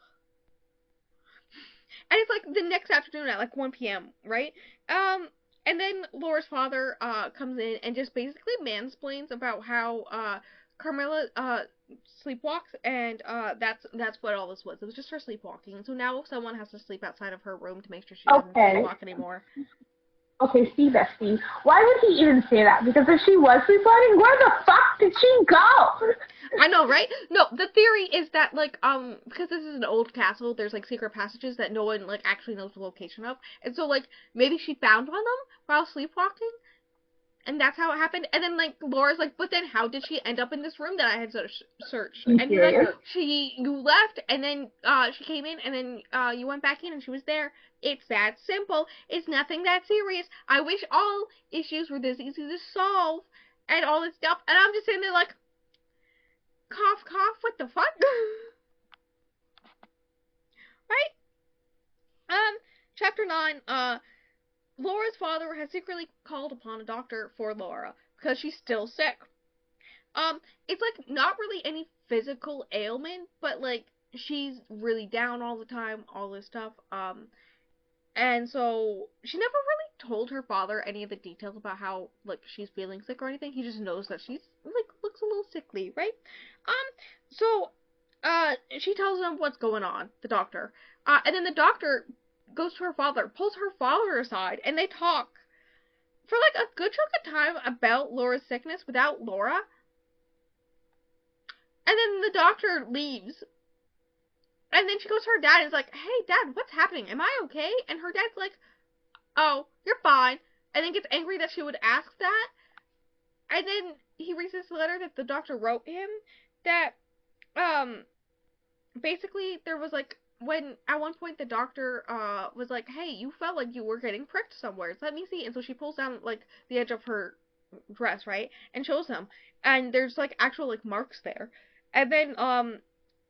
And it's like the next afternoon at like 1 p.m., right? And then Laura's father comes in and just basically mansplains about how Carmilla sleepwalks, and that's what all this was. It was just her sleepwalking. So now someone has to sleep outside of her room to make sure she doesn't sleepwalk anymore. Okay, see, Bestie. Why would he even say that? Because if she was sleepwalking, where the fuck did she go? I know, right? No, the theory is that, like, because this is an old castle, there's, like, secret passages that no one, like, actually knows the location of. And so, like, maybe she found one of them while sleepwalking, and that's how it happened. And then, like, Laura's like, but then how did she end up in this room that I had searched? And he's like, you left, and then, she came in, and then, you went back in, and she was there. It's that simple. It's nothing that serious. I wish all issues were this easy to solve, and all this stuff. And I'm just sitting there like, cough, cough, what the fuck? Right? Chapter 9, Laura's father has secretly called upon a doctor for Laura, because she's still sick. It's, like, not really any physical ailment, but, like, she's really down all the time, all this stuff, and so she never really told her father any of the details about how, like, she's feeling sick or anything. He just knows that she's, like, looks a little sickly, right? So, she tells him what's going on, the doctor. And then the doctor goes to her father, pulls her father aside, and they talk for, like, a good chunk of time about Laura's sickness without Laura. And then the doctor leaves. And then she goes to her dad and is like, hey, Dad, what's happening? Am I okay? And her dad's like, oh, you're fine. And then gets angry that she would ask that. And then he reads this letter that the doctor wrote him that, basically there was, like, when, at one point the doctor, was like, hey, you felt like you were getting pricked somewhere. So let me see. And so she pulls down, like, the edge of her dress, right? And shows him. And there's, like, actual, like, marks there. And then,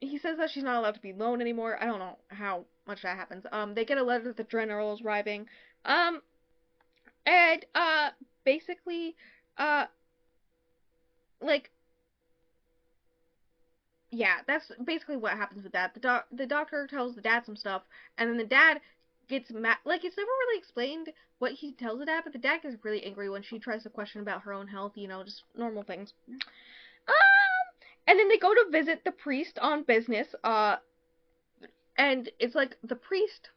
he says that she's not allowed to be alone anymore. I don't know how much that happens. They get a letter that the general is arriving. And, basically, like, yeah, that's basically what happens with that. The doctor tells the dad some stuff, and then the dad gets mad. Like, it's never really explained what he tells the dad, but the dad gets really angry when she tries to question about her own health, you know, just normal things. And then they go to visit the priest on business, and it's, like, the priest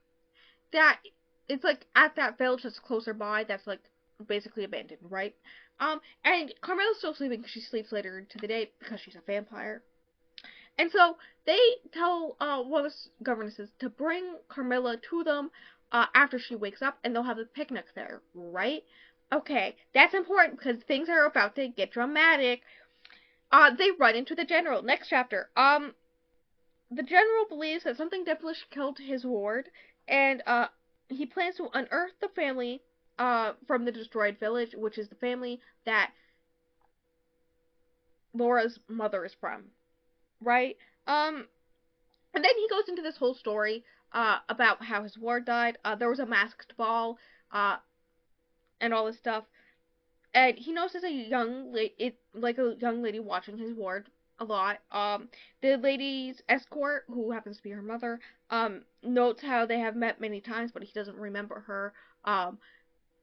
that, it's, like, at that village that's closer by, that's, like, basically abandoned, right? And Carmilla's still sleeping because she sleeps later into the day because she's a vampire. And so they tell, one of the governesses to bring Carmilla to them, after she wakes up, and they'll have a picnic there, right? Okay, that's important because things are about to get dramatic. They run into the general. Next chapter. The general believes that something devilish killed his ward, and, he plans to unearth the family, from the destroyed village, which is the family that Laura's mother is from, right? And then he goes into this whole story, about how his ward died. There was a masked ball, and all this stuff. And he notices a young lady watching his ward a lot. The lady's escort, who happens to be her mother, notes how they have met many times, but he doesn't remember her.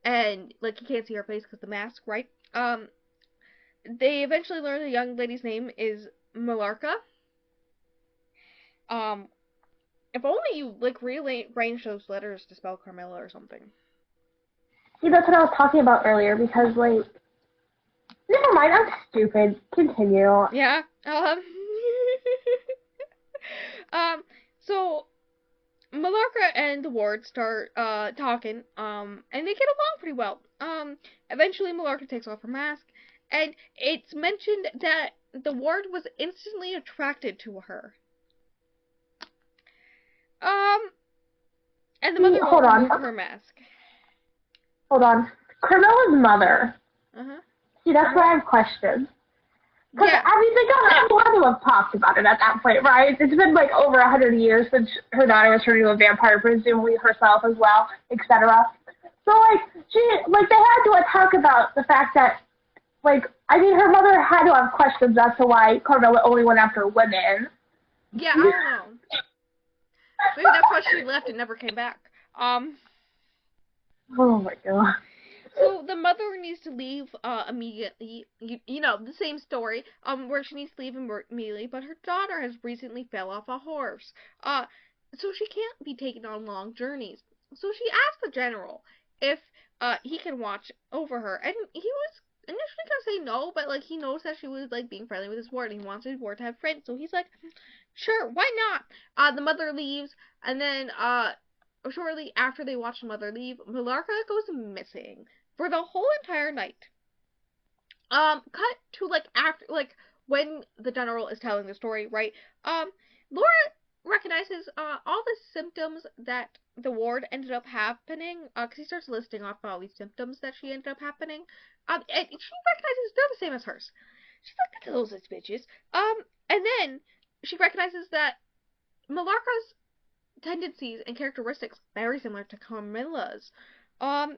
And like he can't see her face because the mask, right? They eventually learn the young lady's name is Malarka. Um, if only you like rearrange those letters to spell Carmilla or something. See, that's what I was talking about earlier because, like, never mind, I'm stupid. Continue. Yeah. So Malarka and the ward start talking, and they get along pretty well. Eventually Malarka takes off her mask, and it's mentioned that the ward was instantly attracted to her. Um, and the See, mother hold won't on. remove her mask. Hold on. Carmella's mother. Uh-huh. See, that's why I have questions. Because, Yeah. I mean, they got to have talked about it at that point, right? It's been, like, over 100 years since her daughter was turned into a vampire, presumably herself as well, etc. So, like, they had to talk about the fact that, like, I mean, her mother had to have questions as to why Carmilla only went after women. Yeah, I don't know. Maybe that's why she left and never came back. Oh, my God. So the mother needs to leave immediately. You know, the same story. Where she needs to leave immediately, but her daughter has recently fell off a horse. So she can't be taken on long journeys. So she asked the general if he can watch over her, and he was initially gonna say no, but like he knows that she was like being friendly with his ward, and he wants his ward to have friends, so he's like, sure, why not? The mother leaves, and then shortly after they watch the mother leave, Malarka goes missing for the whole entire night. Cut to like after when the general is telling the story, right? Laura recognizes all the symptoms that the ward ended up happening, because he starts listing off all these symptoms that she ended up happening. And she recognizes they're the same as hers. She's like, look at those bitches. And then she recognizes that Malarka's tendencies and characteristics very similar to Carmilla's. Um,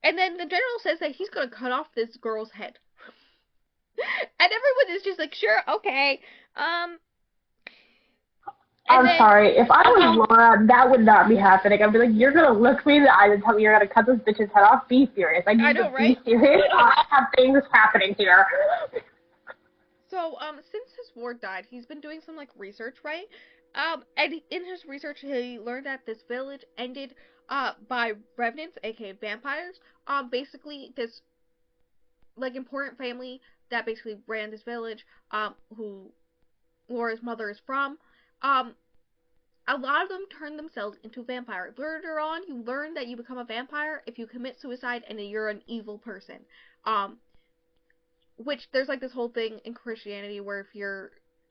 and then the general says that he's gonna cut off this girl's head. And everyone is just like, sure, okay. I'm sorry. If I was Laura, that would not be happening. I'd be like, you're going to look me in the eyes and tell me you're going to cut this bitch's head off? Be serious. I need to be serious. I have things happening here. So, since his ward died, he's been doing some, like, research, right? And in his research, he learned that this village ended, by revenants, aka vampires. Basically, this, like, important family that basically ran this village, who Laura's mother is from, a lot of them turn themselves into vampires. Later on, you learn that you become a vampire if you commit suicide and you're an evil person. Which there's like this whole thing in Christianity where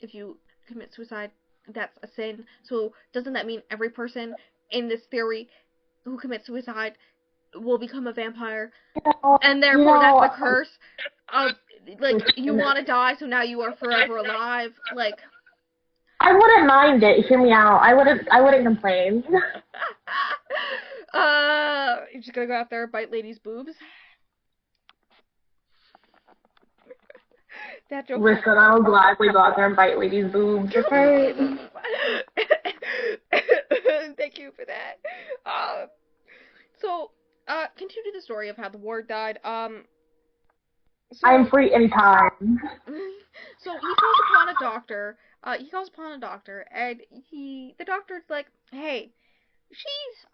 if you commit suicide, that's a sin. So doesn't that mean every person in this theory who commits suicide will become a vampire? And therefore that's a curse. Like you want to die, so now you are forever alive. Like I wouldn't mind it. Hear me out. I wouldn't complain. You're just gonna go out there and bite ladies' boobs. That joke. Listen, I'll gladly go out there and bite ladies' boobs. Okay. Thank you for that. So, continue the story of how the ward died. So, I am free anytime. So he calls upon a doctor. And the doctor's like, "Hey, she's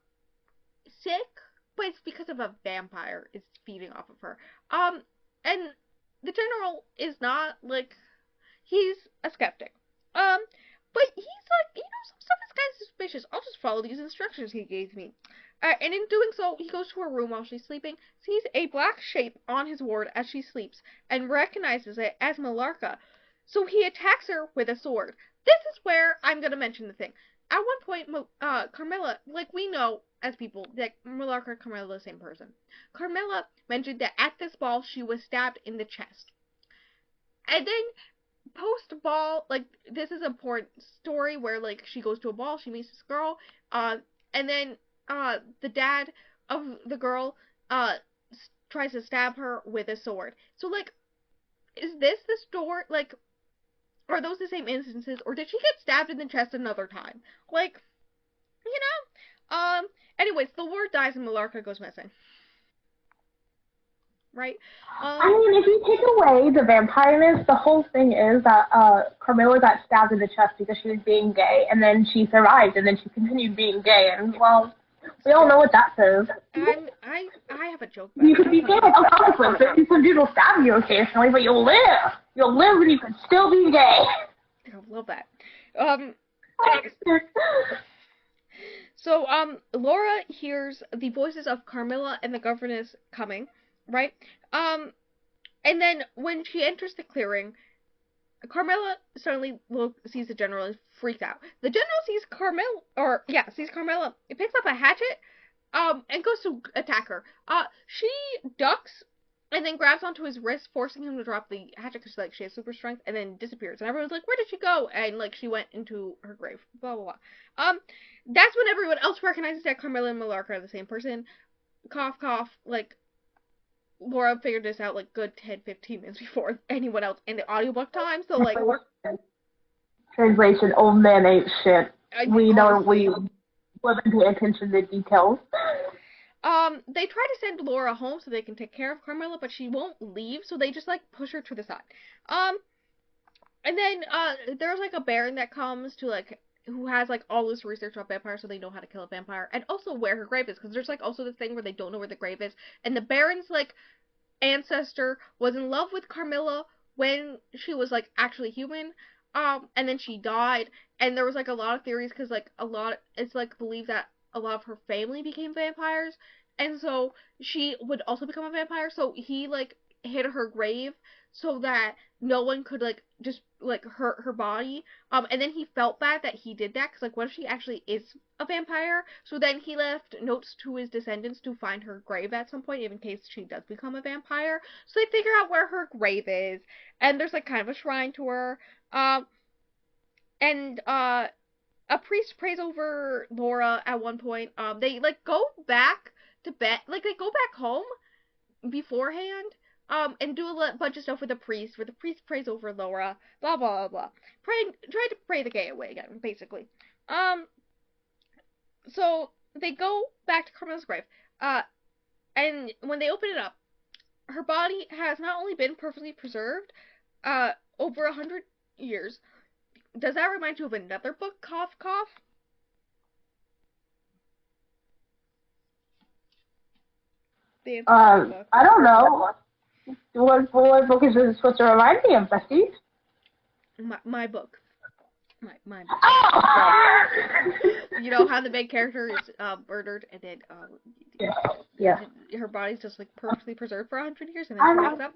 sick, but it's because of a vampire is feeding off of her." And the general is not like he's a skeptic. But he's like, some stuff is kind of suspicious. I'll just follow these instructions he gave me. And in doing so, he goes to her room while she's sleeping, sees a black shape on his ward as she sleeps, and recognizes it as Malarka. So he attacks her with a sword. This is where I'm gonna mention the thing. At one point, Carmilla, like we know as people, that Malarka and Carmilla are the same person. Carmilla mentioned that at this ball she was stabbed in the chest. And then post-ball, like, this is an important story where, like, she goes to a ball, she meets this girl, and then, the dad of the girl, tries to stab her with a sword. So, like, is this the story, like, Are those the same instances, or did she get stabbed in the chest another time? Like, you know? Anyways, the Lord dies and Malarca goes missing. Right? I mean, if you take away the vampireness, the whole thing is that Carmilla got stabbed in the chest because she was being gay, and then she survived, and then she continued being gay, and well, we all know what that says. I have a joke about You it. could be gay without consequences. Some dude will stab you occasionally, but you'll live. You'll live, and you can still be gay. I love that. So, Laura hears the voices of Carmilla and the governess coming, right? And then when she enters the clearing, Carmilla suddenly sees the general and freaks out. The general sees Carmilla. It picks up a hatchet, and goes to attack her. She ducks and then grabs onto his wrist, forcing him to drop the hatchet because like she has super strength, and then disappears. And everyone's like, "Where did she go?" And like she went into her grave. Blah blah blah. That's when everyone else recognizes that Carmilla and Malarca are the same person. Cough cough. Like Laura figured this out like good 10-15 minutes before anyone else in the audiobook time. So like Translation: old man ain't shit. We know honestly. we wasn't paying attention to the details. They try to send Laura home so they can take care of Carmilla, but she won't leave, so they just like push her to the side. Um, and then there's like a baron that comes to like who has like all this research about vampires, so they know how to kill a vampire, and also where her grave is, because there's like also this thing where they don't know where the grave is, and the baron's like ancestor was in love with Carmilla when she was like actually human. And then she died, and there was like a lot of theories because like it's like believed that a lot of her family became vampires, and so she would also become a vampire. So he like hid her grave so that no one could like just like hurt her body. And then he felt bad that he did that because like what if she actually is a vampire? So then he left notes to his descendants to find her grave at some point, in case she does become a vampire. So they figure out where her grave is, and there's like kind of a shrine to her. Um, and a priest prays over Laura at one point. They like go back to bed, like they go back home beforehand. And do a bunch of stuff with the priest, where the priest prays over Laura, blah blah blah, try to pray the gay away again, basically. Um, so they go back to Carmilla's grave. Uh, and when they open it up, her body has not only been perfectly preserved, over 100 years. Does that remind you of another book? Cough cough. The answer to the book. I don't know. What book is this supposed to remind me of, Bessie? My book. My book. Oh! You know how the main character is murdered, and then yeah. her body's just like perfectly preserved for 100 years, and then she wakes up.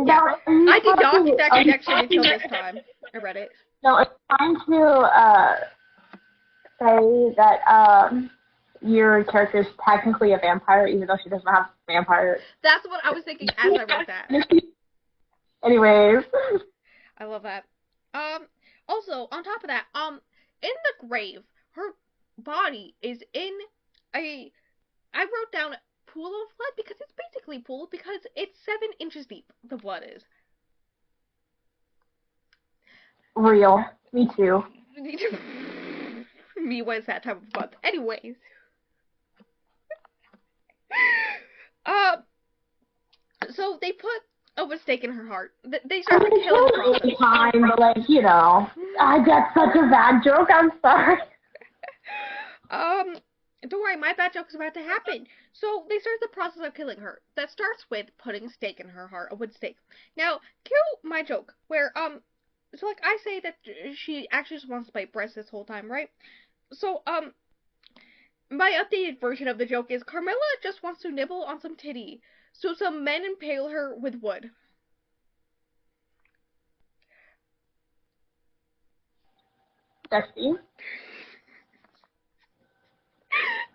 Yeah. I did not get that connection until this time. I read it. No, it's trying to say that your character is technically a vampire, even though she doesn't have vampire. That's what I was thinking as I read that. Anyways. I love that. Also, on top of that, in the grave, her body is in a, I wrote down pool of blood because it's basically pool because it's 7 inches deep, the blood is. Real. Me too. Me was that time of month. Anyways. So they put a stake in her heart. They start the killing process. Time, but like, you know, I got such a bad joke. I'm sorry. Don't worry, my bad joke is about to happen. So they start the process of killing her. That starts with putting a stake in her heart, a wood stake. Now, cue my joke, where so like I say that she actually just wants to bite breasts this whole time, right? So my updated version of the joke is Carmilla just wants to nibble on some titty, so some men impale her with wood. Bestie.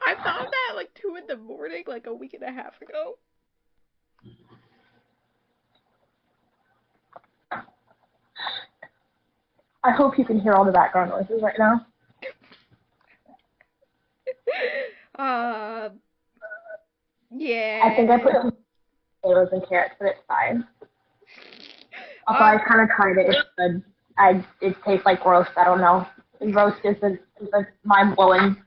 I thought that at like 2 in the morning, like a week and a half ago. I hope you can hear all the background noises right now. Yeah. I think I put some potatoes and carrots, but it's fine. Although I kind of tried it. It's good. it tastes like roast. I don't know. Roast is mind blowing,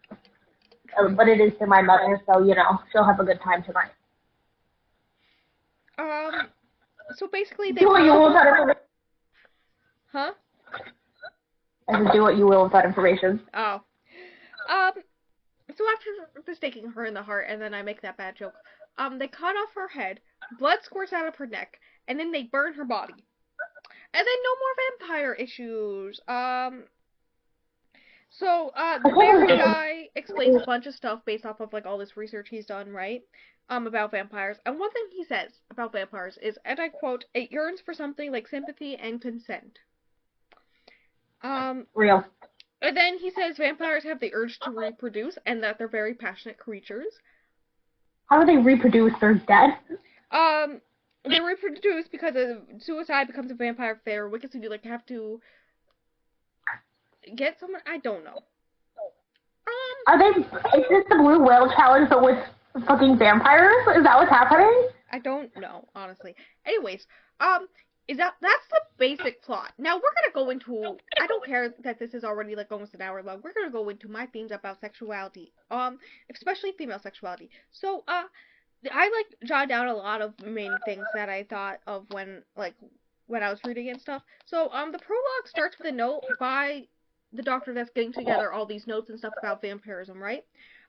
but it is to my mother, so she'll have a good time tonight. So basically they Do what you will with that information. Huh? I said, do what you will with that information. Oh. So after mistaking her in the heart, and then I make that bad joke, they cut off her head, blood squirts out of her neck, and then they burn her body. And then no more vampire issues. So, the very guy explains a bunch of stuff based off of, like, all this research he's done, right? About vampires. And one thing he says about vampires is, and I quote, "It yearns for something like sympathy and consent." Real. And then he says vampires have the urge to reproduce, and that they're very passionate creatures. How do they reproduce? They're dead? They reproduce because suicide becomes a vampire if they're wicked, so you, like, have to get someone. I don't know. Is this the Blue Whale Challenge but with fucking vampires? Is that what's happening? I don't know, honestly. Anyways, that's the basic plot. Now we're gonna go into, I don't care that this is already like almost an hour long, we're gonna go into my themes about sexuality. Especially female sexuality. So, I like jot down a lot of main things that I thought of when I was reading and stuff. So, the prologue starts with a note by the doctor that's getting together all these notes and stuff about vampirism, right?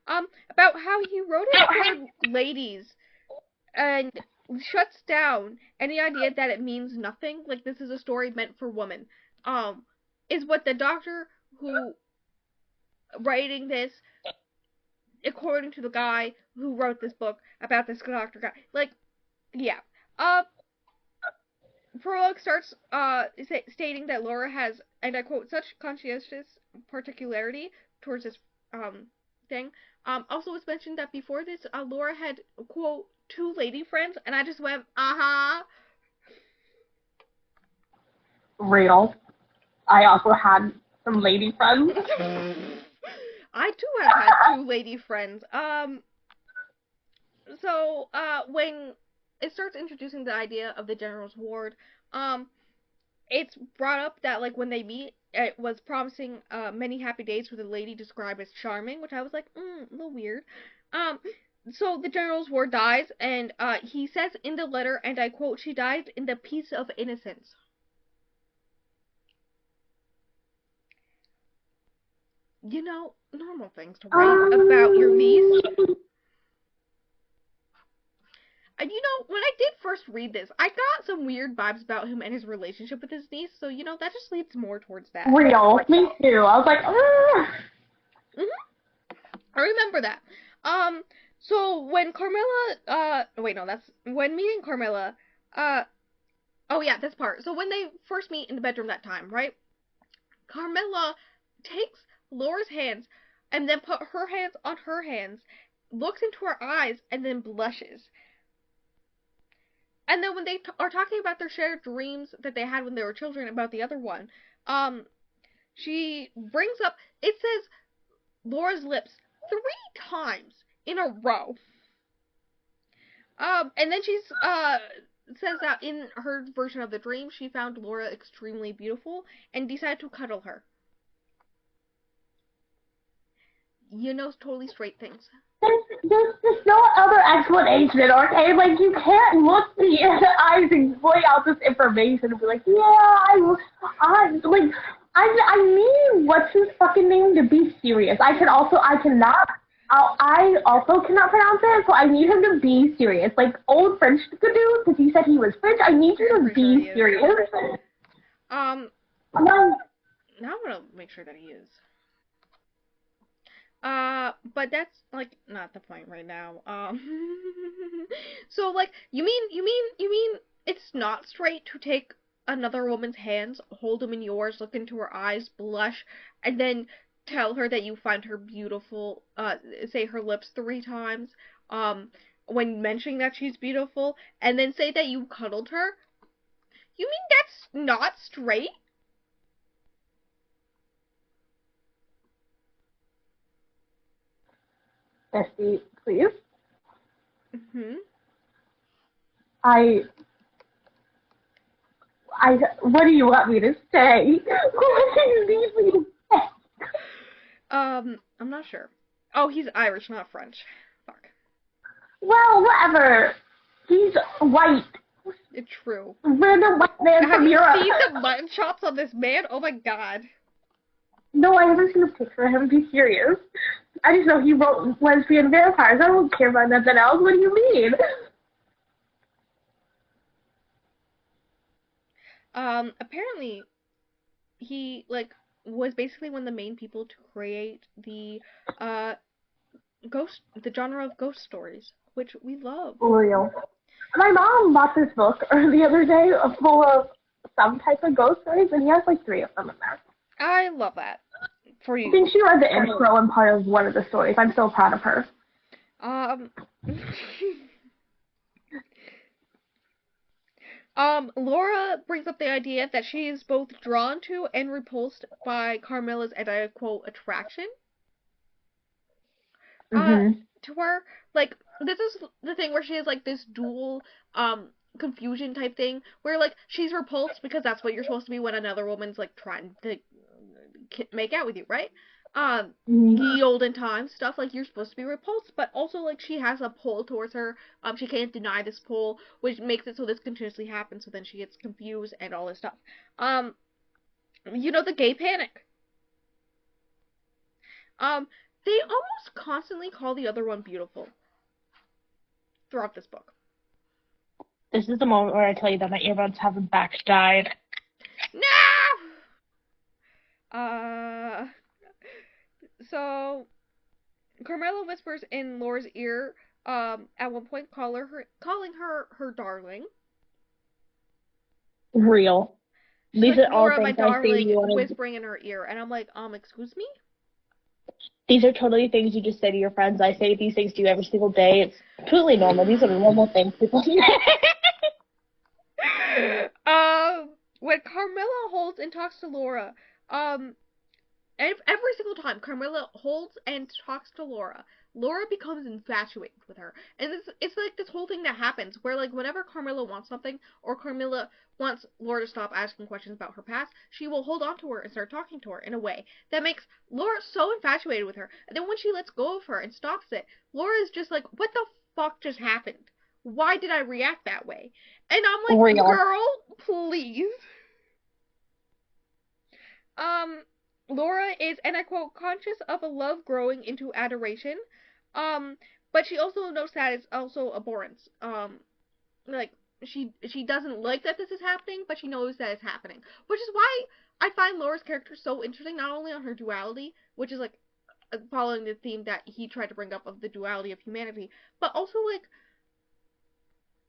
About how he wrote it for ladies and shuts down any idea that it means nothing, like this is a story meant for women, is what the doctor who writing this, according to the guy who wrote this book about this doctor guy, like, yeah. Prologue starts stating that Laura has, and I quote, such conscientious particularity towards this thing. Also, it's mentioned that before this, Laura had, quote, 2 lady friends, and I just went, Real. I also had some lady friends. I too have had 2 lady friends. So, when it starts introducing the idea of the General's Ward, it's brought up that, like, when they meet, it was promising many happy days with a lady described as charming, which I was like, a little weird. So the General's Ward dies, and he says in the letter, and I quote, "She died in the peace of innocence." You know, normal things to write about your niece. And when I did first read this, I got some weird vibes about him and his relationship with his niece, so, that just leads more towards that. Real. Me too. I was like, I remember that. So when Carmilla, wait, no, that's when meeting Carmilla, oh yeah, this part. So when they first meet in the bedroom that time, right? Carmilla takes Laura's hands and then put her hands on her hands, looks into her eyes, and then blushes. And then when they are talking about their shared dreams that they had when they were children about the other one, she brings up, it says Laura's lips 3 times in a row. And then she's, says that in her version of the dream, she found Laura extremely beautiful and decided to cuddle her. Totally straight things. There's no other explanation, okay? Like, you can't look me in the eyes and point out this information and be like, yeah, I need what's his fucking name to be serious. I also cannot pronounce it, so I need him to be serious. Like old French could do, because he said he was French. I need you to be serious. Now I'm gonna make sure that he is. But that's, like, not the point right now. So, like, you mean it's not straight to take another woman's hands, hold them in yours, look into her eyes, blush, and then tell her that you find her beautiful, say her lips 3 times, when mentioning that she's beautiful, and then say that you cuddled her? You mean that's not straight? Bestie, please. Mm-hmm. I What do you want me to say? What do you need me to say? I'm not sure. Oh, he's Irish, not French. Fuck. Well, whatever. He's white. It's true. Random white man Have from you Europe. seen the mutton chops on this man? Oh my god. No, I haven't seen a picture of him. Be serious. I just know he wrote lesbian vampires. I don't care about nothing else. What do you mean? Apparently, he, like, was basically one of the main people to create the, the genre of ghost stories, which we love. For real. My mom bought this book the other day full of some type of ghost stories, and he has like 3 of them in there. I love that. For you. I think she read the intro and part of one of the stories. I'm so proud of her. Laura brings up the idea that she is both drawn to and repulsed by Carmilla's, and I quote, attraction. To her, like, this is the thing where she has, like, this dual, confusion type thing, where, like, she's repulsed because that's what you're supposed to be when another woman's, like, trying to make out with you, right? Ye olden times stuff, like, you're supposed to be repulsed, but also, like, she has a pull towards her. She can't deny this pull, which makes it so this continuously happens, so then she gets confused and all this stuff. You know, the gay panic. They almost constantly call the other one beautiful throughout this book. This is the moment where I tell you that my earbuds haven't back died. No! So, Carmilla whispers in Laura's ear, at one point calling her darling. Real. These like, are all Laura, my things I say to darling, you on a... whispering in her ear, and I'm like, excuse me? These are totally things you just say to your friends. I say these things to you every single day. It's completely normal. These are normal things people do. When Carmilla holds and talks to Laura, every single time Carmilla holds and talks to Laura, Laura becomes infatuated with her. And it's like this whole thing that happens where, like, whenever Carmilla wants something, or Carmilla wants Laura to stop asking questions about her past, she will hold on to her and start talking to her in a way that makes Laura so infatuated with her. And then when she lets go of her and stops it, Laura is just like, what the fuck just happened? Why did I react that way? And I'm like, girl, please. Laura is, and I quote, conscious of a love growing into adoration, but she also knows that it's also abhorrence. Like, she doesn't like that this is happening, but she knows that it's happening. Which is why I find Laura's character so interesting, not only on her duality, which is, like, following the theme that he tried to bring up of the duality of humanity, but also, like,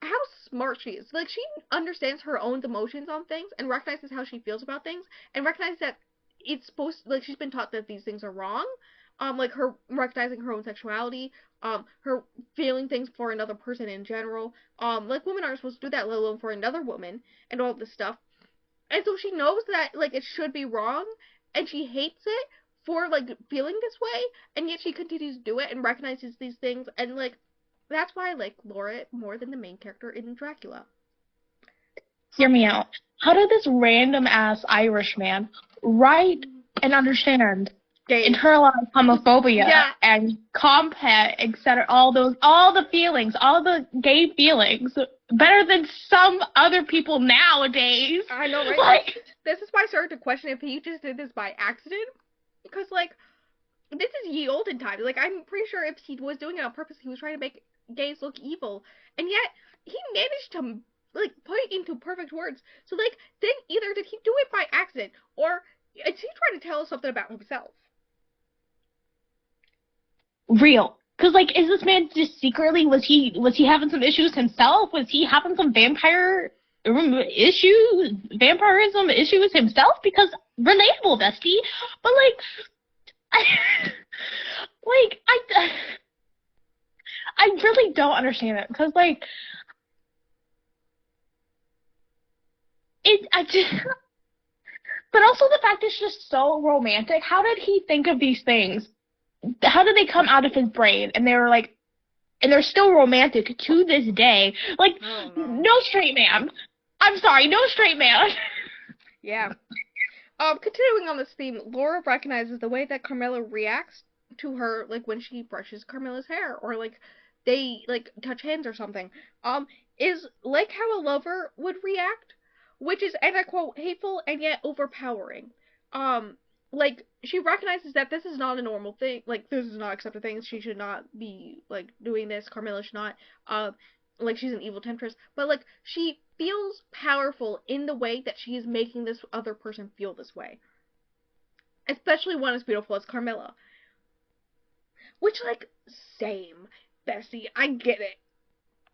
how smart she is. Like, she understands her own emotions on things, and recognizes how she feels about things, and recognizes that it's supposed, like, she's been taught that these things are wrong, like, her recognizing her own sexuality, her feeling things for another person in general, like, women aren't supposed to do that, let alone for another woman, and all this stuff, and so she knows that, like, it should be wrong, and she hates it for, like, feeling this way, and yet she continues to do it, and recognizes these things, and, like, that's why I like Laura more than the main character in Dracula. Hear me out. How did this random-ass Irish man write and understand internalized homophobia and compet, etc., all the feelings, all the gay feelings, better than some other people nowadays? I know, right? Like, this is why I started to question if he just did this by accident, because, like, this is ye olden times. Like, I'm pretty sure if he was doing it on purpose, he was trying to make gays look evil, and yet he managed to, like, put it into perfect words. So, like, then either did he do it by accident, or is he trying to tell us something about himself? Real. Because, like, is this man just secretly, was he having some issues himself? Was he having some vampirism issues himself? Because relatable, bestie. But, like, I really don't understand it. Because, like, but also the fact it's just so romantic. How did he think of these things? How did they come out of his brain? And they were like, and they're still romantic to this day. Like, no straight man. I'm sorry, no straight man. Yeah. Continuing on this theme, Laura recognizes the way that Carmilla reacts to her, like when she brushes Carmilla's hair, or like they like touch hands or something. Is like how a lover would react, which is, and I quote, hateful and yet overpowering. Um, like she recognizes that this is not a normal thing. Like this is not accepted thing. She should not be like doing this. Carmilla should not. Like she's an evil temptress, but like she feels powerful in the way that she is making this other person feel this way, especially one as beautiful as Carmilla. Which, like, same, Bessie, I get it.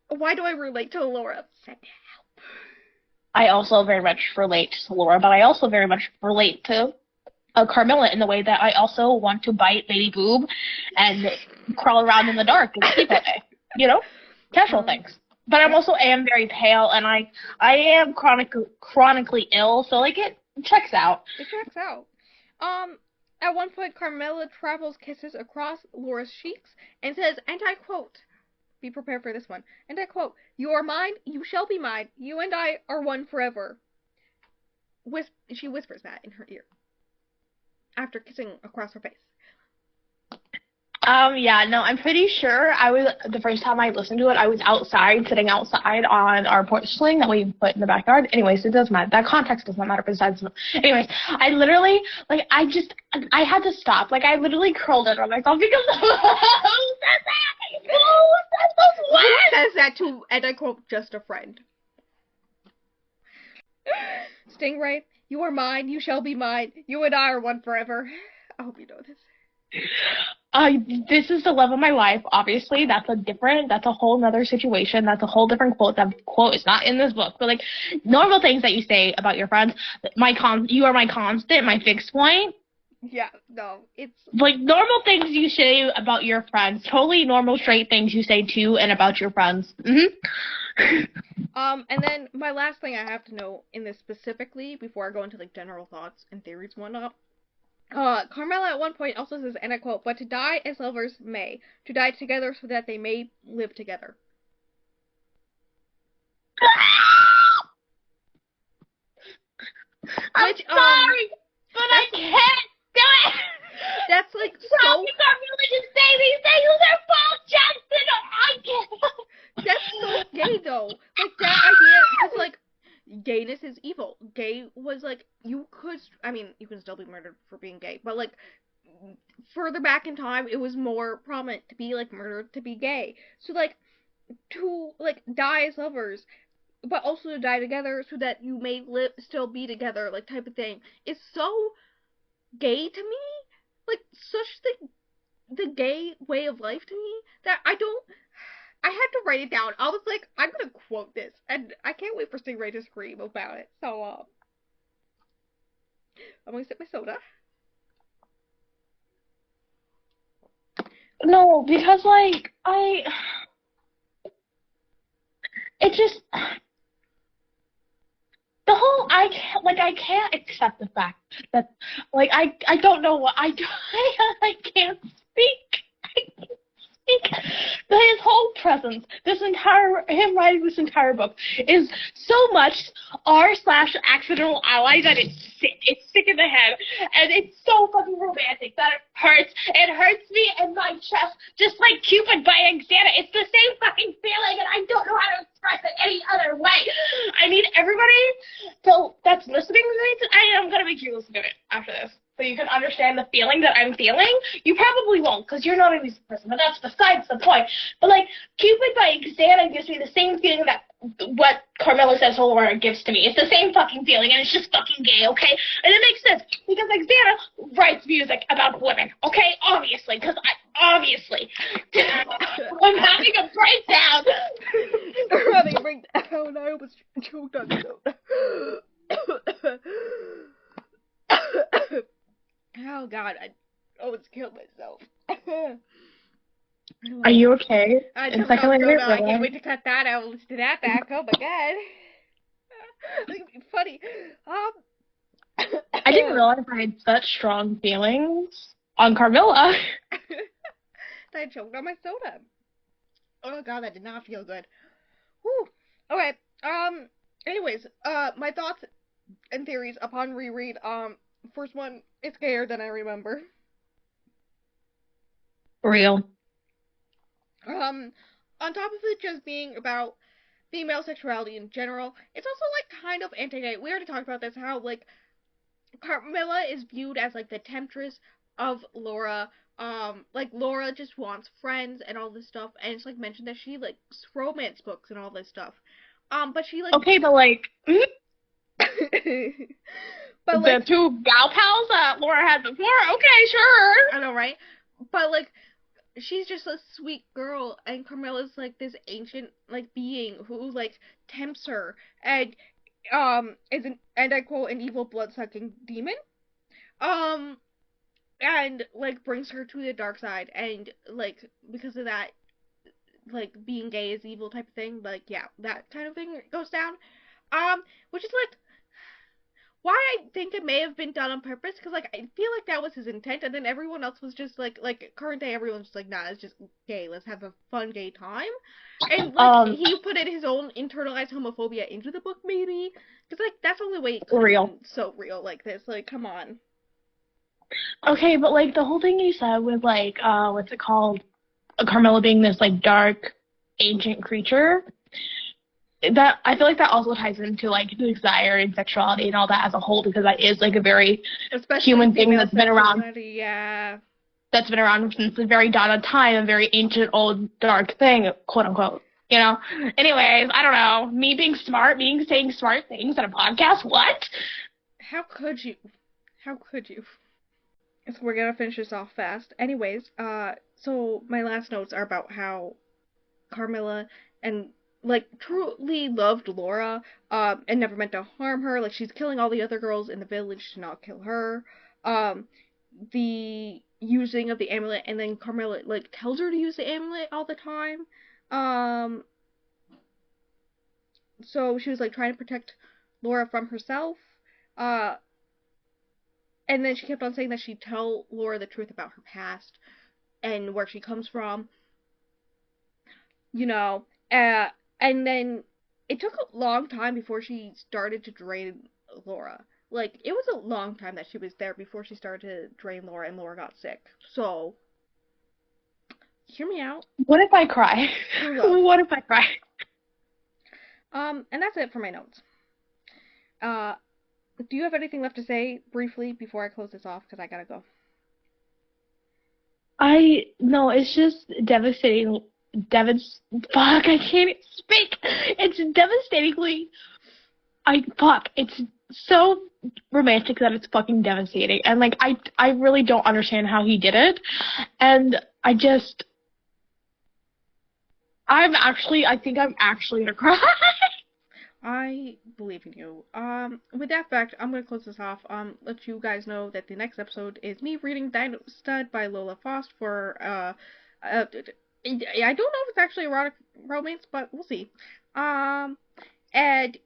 Why do I relate to Laura? Send help. I also very much relate to Laura, but I also very much relate to Carmilla in the way that I also want to bite baby boob and crawl around in the dark and sleep all day. You know? Casual things. But I'm also am very pale, and I am chronically ill, so like it checks out. It checks out. At one point, Carmilla travels kisses across Laura's cheeks and says, and I quote, be prepared for this one, and I quote, "You are mine, you shall be mine, you and I are one forever." She whispers that in her ear after kissing across her face. Yeah, no, I'm pretty sure the first time I listened to it, I was sitting outside on our porch swing that we put in the backyard. Anyways, it doesn't matter. That context does not matter besides, anyways, I literally, like, I had to stop. Like, I literally curled it on myself because who says that? Who says that to, and I quote, just a friend? Stingray, you are mine, you shall be mine, you and I are one forever. I hope you know this. This is the love of my life. Obviously, that's a whole nother situation. That's a whole different quote. That quote is not in this book. But, like, normal things that you say about your friends. You are my constant, my fixed point. Yeah, no, it's... like, normal things you say about your friends. Totally normal, straight things you say to and about your friends. Mm-hmm. And then my last thing I have to know in this specifically, before I go into, like, general thoughts and theories and whatnot, Carmilla at one point also says, and I quote, "But to die as lovers may, to die together so that they may live together." I'm sorry, but I can't do it. That's like so. Carmilla just say these things. They're false, Jackson. I can't. That's so gay though. Like that idea is like. Gayness is evil. Gay was like, you can still be murdered for being gay, but like, further back in time, it was more prominent to be like murdered to be gay. So like, to like die as lovers, but also to die together so that you may still be together, like type of thing, is so gay to me. Like such the gay way of life to me that I had to write it down. I was like, I'm gonna quote this, and I can't wait for Stingray to scream about it. So, I'm gonna sip my soda. No, because, like, it just, I can't accept the fact that, like, I don't know what, I can't speak. His whole presence, him writing this entire book, is so much r/accidental ally that it's sick. It's sick in the head, and it's so fucking romantic that it hurts. It hurts me in my chest, just like Cupid biting Santa. It's the same fucking feeling, and I don't know how to express it any other way. I need everybody that's listening to this. I'm gonna make you listen to it after this, so you can understand the feeling that I'm feeling. You probably won't, because you're not a music person, but that's besides the point. But, like, Cupid by Xana gives me the same feeling that what Carmilla says Laura gives to me. It's the same fucking feeling, and it's just fucking gay, okay? And it makes sense, because Xana writes music about women, okay? Obviously, because obviously. I'm having a breakdown. I'm having a breakdown. I almost choked on the soda. Oh god, I almost killed myself. Are you okay? I choked on soda. I can't wait to cut that out and listen to that back. Oh my god. It's funny. I didn't realize I had such strong feelings on Carmilla. I choked on my soda. Oh god, that did not feel good. Whew. Okay. Anyways, my thoughts and theories upon reread. First one, it's gayer than I remember. Real. On top of it just being about female sexuality in general, it's also like kind of anti-gay. We already talked about this, how like Carmilla is viewed as like the temptress of Laura. Like Laura just wants friends and all this stuff, and it's like mentioned that she likes romance books and all this stuff. But she like, Okay, but like but like, the two gal pals that Laura had before. Okay, sure. I know, right? But like, she's just a sweet girl, and Carmilla's like this ancient like being who like tempts her and is an, and I quote, an evil blood sucking demon. Um, and like brings her to the dark side, and like because of that, like being gay is evil type of thing. Like yeah, that kind of thing goes down. Which is like why I think it may have been done on purpose, because like I feel like that was his intent, and then everyone else was just like current day, everyone's just like, nah, it's just gay. Let's have a fun gay time, and like Um, he put in his own internalized homophobia into the book, maybe, because like that's the only way it could have real. been so real like this. Like, come on. Okay, but like the whole thing you said with like what's it called? Carmilla being this like dark ancient creature. That I feel like that also ties into like desire and sexuality and all that as a whole, because that is like a very Especially human thing female that's been around sexuality, yeah. since the very dawn of time, a very ancient old dark thing, quote unquote. You know? Anyways, I don't know. Me being smart, saying smart things on a podcast, what? How could you? How could you? So we're gonna finish this off fast. Anyways, so my last notes are about how Carmilla and like truly loved Laura, and never meant to harm her. Like she's killing all the other girls in the village to not kill her. Um, the using of the amulet, and then Carmilla like tells her to use the amulet all the time. Um, so she was like trying to protect Laura from herself. Uh, and then she kept on saying that she'd tell Laura the truth about her past and where she comes from, you know. And then it took a long time before she started to drain Laura. Like, it was a long time that she was there before she started to drain Laura and Laura got sick. So, hear me out. What if I cry? True love. What if I cry? And that's it for my notes. Uh, do you have anything left to say briefly before I close this off? Because I gotta go. No, it's just devastating. Fuck, I can't speak. It's devastatingly, it's so romantic that it's fucking devastating. And like, I really don't understand how he did it. And I think I'm actually gonna cry. I believe in you. With that fact, I'm gonna close this off. Let you guys know that the next episode is me reading Dino Stud by Lola Faust for, I don't know if it's actually erotic romance, but we'll see. Um, and,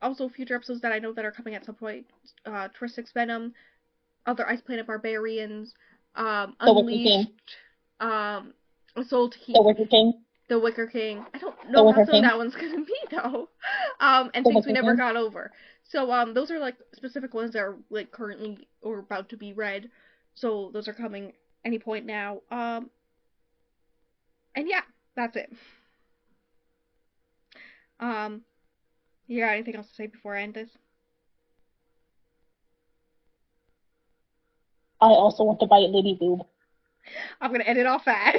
also future episodes that I know that are coming at some point, Tristix Venom, Other Ice Planet Barbarians, The Wicker Unleashed, King. Soul to Keep. The Wicker King. The Wicker King. I don't The know how Wicker soon King. that one's gonna be though. And The Things We Wicker Never King. Got Over. So those are like specific ones that are like currently or about to be read. So those are coming any point now. And yeah, that's it. Um, you got anything else to say before I end this? I also want to bite Lady Boob. I'm gonna end it off fast.